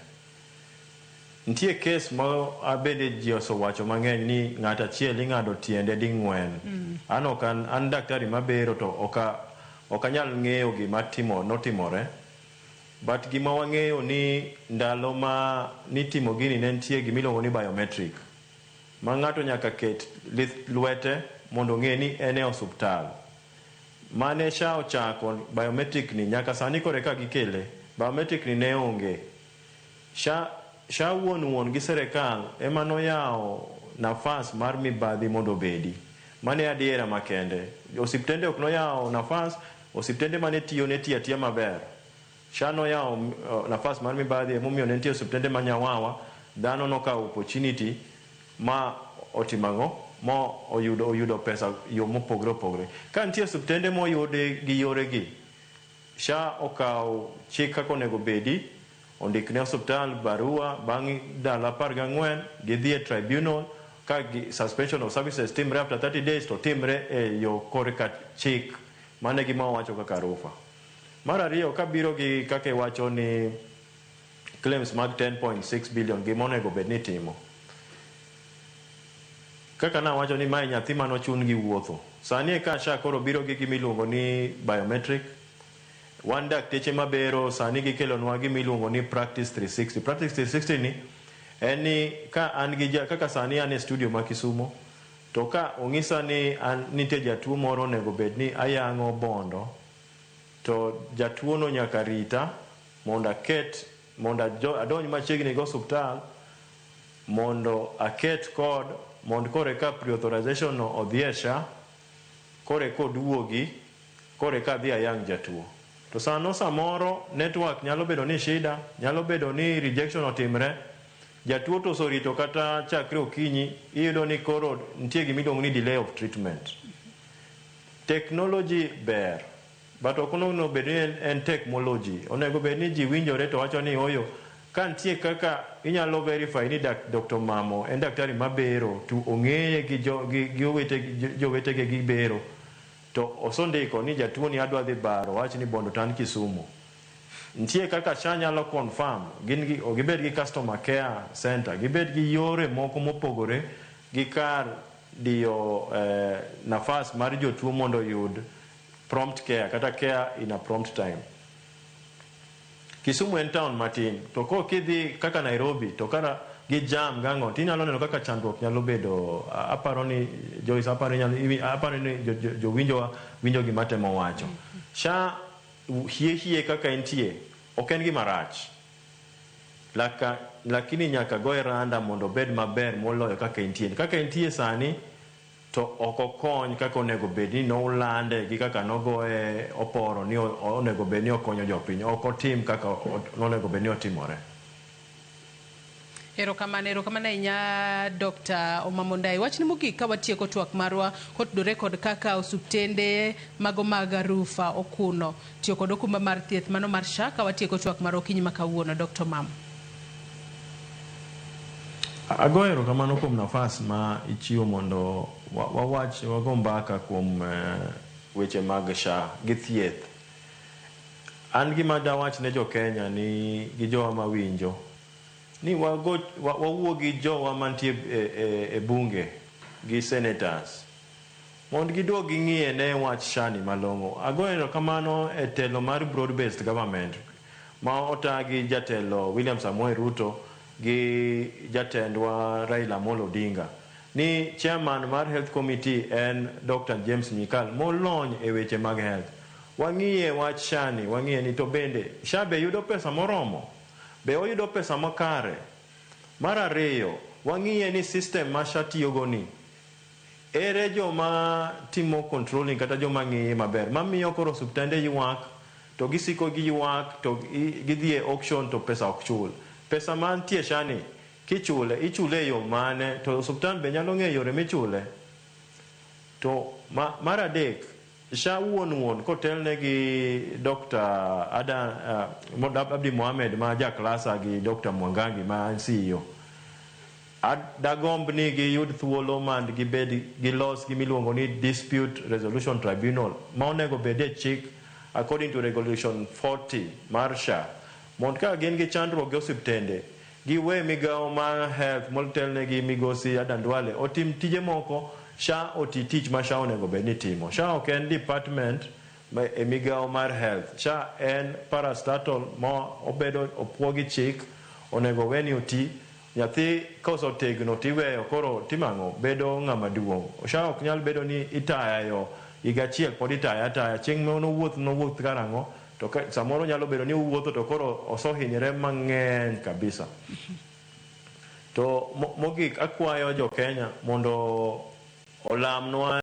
Nitie kes ma abede ji osewacho mang'eny ni ng'at achiel ing'ado tiende ding'wen. An daktari mabero to ok anyal ng'eyo gima notimore. But gima wang'eyo ni ndalo ma nitimo gini ne nitie gimiluongo ni biometric. Ma ng'ato nyaka ket lwete mondo ng'e ni en e osuptal. Mane SHA ochako biometric ni nyaka sani kore ka gikele. Biometric ni ne onge. SHA wuon gi serikal ema noyawo nafas mar mibadhi mondo bedi. Mane adiera makende. Osiptende ok noyawo nafas, osiptende mane tiyo ne tiya maber. SHA noyawo nafas mar mibadhi emomiyo ne nitie osiptende ma nyawawa, dhano nokawo opportunity ma otimang'o ma oyudo pesa yo mopogre opogre. Ka nitie osiptende moyude gi yoregi, SHA okawo chik kaka onego bedi, ondikne osiptal barua bang' ndalo 14 gidhi e tribunal ka suspension of services timre after 30 days to timre e yo korka chik mane gima wacho kaka rufa. Mar ariyo kabiro gi kaka iwacho ni claims mag 10.6 billion gima onego bed ni timo. Kaka na wacho ni mae nyathi manochun gi wuotho. Sani ka SHA koro biro gi gimiluongo ni biometric. Wan dakteche mabero sani gikelonwa gimiluongo ni Practice 360. Practice 360 ni en ni ka an gi kaka sani an e studio ma Kisumo, to ka ong'isa ni nitie jatuo moro onego bed ni ayang'o bondo, to jatuo no nyaka rita mondo adonj machiegni go osuptal mondo aket kod mondo kore ka pre-authorization no odhi e SHA, kore koduogi, kore ka dhi ayang' jatuo. To samoro network nyalo bedo ni shida, nyalo bedo ni rejection otimre, jatuo to sorito kata chakre okinyi, iyudo ni koro nitie gimiluongo ni delay of treatment. Technology ber, but ok onego bed ni en technology. Onego bed ni ji winjore to wacho ni oyo, ka nitie kaka inyalo verify ni Dr. Mamo en daktari mabero, to ong'eye gi jowetege gi bero, to osondiko ni jatuo ni adwa dhi baro, wach ni bondo tan Kisumu. Nitie kaka SHA nyalo confirm, gibed gi customer care center, gibed gi yore moko mopogore gi kar diyo nafas mar jotuo mondo yud prompt care, kata care in a prompt time. Kisumu en town matin, to ko kidhi kaka Nairobi, to kara gi jam gango, tinyalo neno kaka chandruok nyalo bedo. Aparo ni Joyce, aparo ni winjo gima temo wacho. SHA hie kaka entie, ok en gima rach. Lakini nyaka goe randa mondo bed maber moloyo kaka entie. Kaka entie sani, to ok okony kaka onego bed ni nolande gi kaka nogoe oporo ni onego bed ni okonyo jopiny. Ok otim kaka onego bed ni otimore. Erokamano ahinya Dr. Omamondai. Wachni mogik ka watieko twak marwa kotudore kod kaka osuptende mago mag Rufa okuno tiyo kod okumba mar thieth mano mar SHA ka watieko twak marwa okinyi ma kawuono. Dr. Mamo. Agoyo erokamano kuom nafas ma ichiwo mondo wago mbaka kuom weche mag SHA gi thieth. An gima dawach ne jo Kenya ni gi jowa mawinjo ni wawuo gi jowa mantie e bunge gi senators mondo giduog ging'iye ne wach SHA ni malong'o. Agoyo erokamano e telo mar broad based government ma ota gi jatelo William Samoei Ruto gi jatendwa Raila Amolo Odinga ni chairman mar health committee en Dr. James Nyikal molony e weche mag health. Wang'iye wach SHA ni, wang'iye ni to bende SHA be yudo pesa moromo, be oyudo pesa makare. Mar ariyo, wang'iye ni system ma SHA tiyogo ni, ere joma timo controlling kata joma ng'iye maber, mamiyo koro osuptende ywak, to gisiko gi ywak, to gidhi e auction to pesa ok chul. Pesa mantie SHA ni, kichule, ichule yo mane, to osuptal be nyalo ng'eyo yore michule. To mar adek, SHA wuon kotelne gi Dr. Abdi Mohamed ma jaklasa gi Dr. Mwangangi ma CEO. dagomb ni giyud thuolo mand gilos gimiluongo ni Dispute Resolution Tribunal ma onego bedie chik according to Regulation 40 mar SHA mond ka gin gi chandruok gi osiptende giwe migawo mar health motelnegi migosi Adan Duale otim tije moko SHA oti tich ma SHA onego bed ni timo. SHA ok en department e migawo mar health. SHA en parastatal ma obedo opwogi chik onego weni oti nyathi kosotegno tiweyo koro timang'o bedo ng'ama duong'. SHA ok nyal bedo ni itayo higa achiel pod itaya chieng' nowuoth karang'o to samoro nyalo bedo ni uwuotho to koro osohinyre mang'eny kabisa. To mogik akwayo jo Kenya mondo olamnwa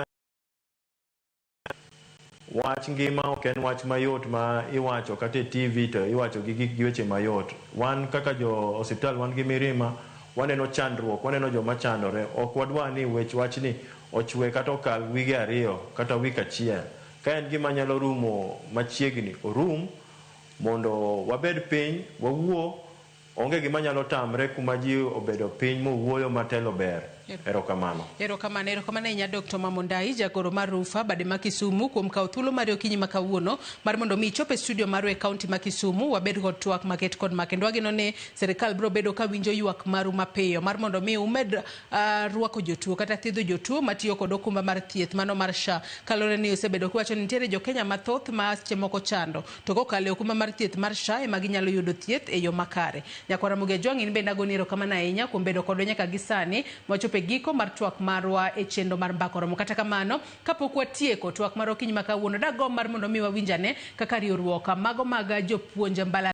wach ngima ok en wach mayot ma iwacho kata TV to iwacho gi gik weche mayot. Wan kaka jo osiptal wan gi mirima, waneno chandruok, waneno joma chandore. Ok wadwa ni wachni ochwe kata okal wige 2 kata wik achiel. Ka en gima nyalo rumo machiegni orum mondo wabed piny wawuo, onge gima nyalo tamre kuma ji obedo piny mowuoyo matelo ber. Erokamano inya Dr. Mamondai jagoro mar Rufa bade ma Kisumu kuom kawo thuolo mar okinyi ma kawuono mar mondo mi chope studio mar kaunti ma Kisumu wabed kod twak maket kod ma kendo wageno ne serikal bro bedo ka winjo ywak maru mapiyo mar mondo mi umed rwako jotuo kata thiedho jotuo matiyo kod okumba mar thieth mano mar SHA kalore ni osebedo kwacho ni nitiere jo Kenya mathoth ma chemoko chando to kokale okumba mar thieth mar SHA ema ginyalo yudo thieth e yo makare. Nyakwara Muge Jwang in bende agoni erokamano ahinya kuom bedo kodwa nyaka gisani mochope giko mar twak marwa e chendo mar mbako romo. Kata kamano kapok watieko twak mar okinyi ma kawuono dagomb mar mondo mi wawinjane kaka riwruok mago mag jopuonj mbala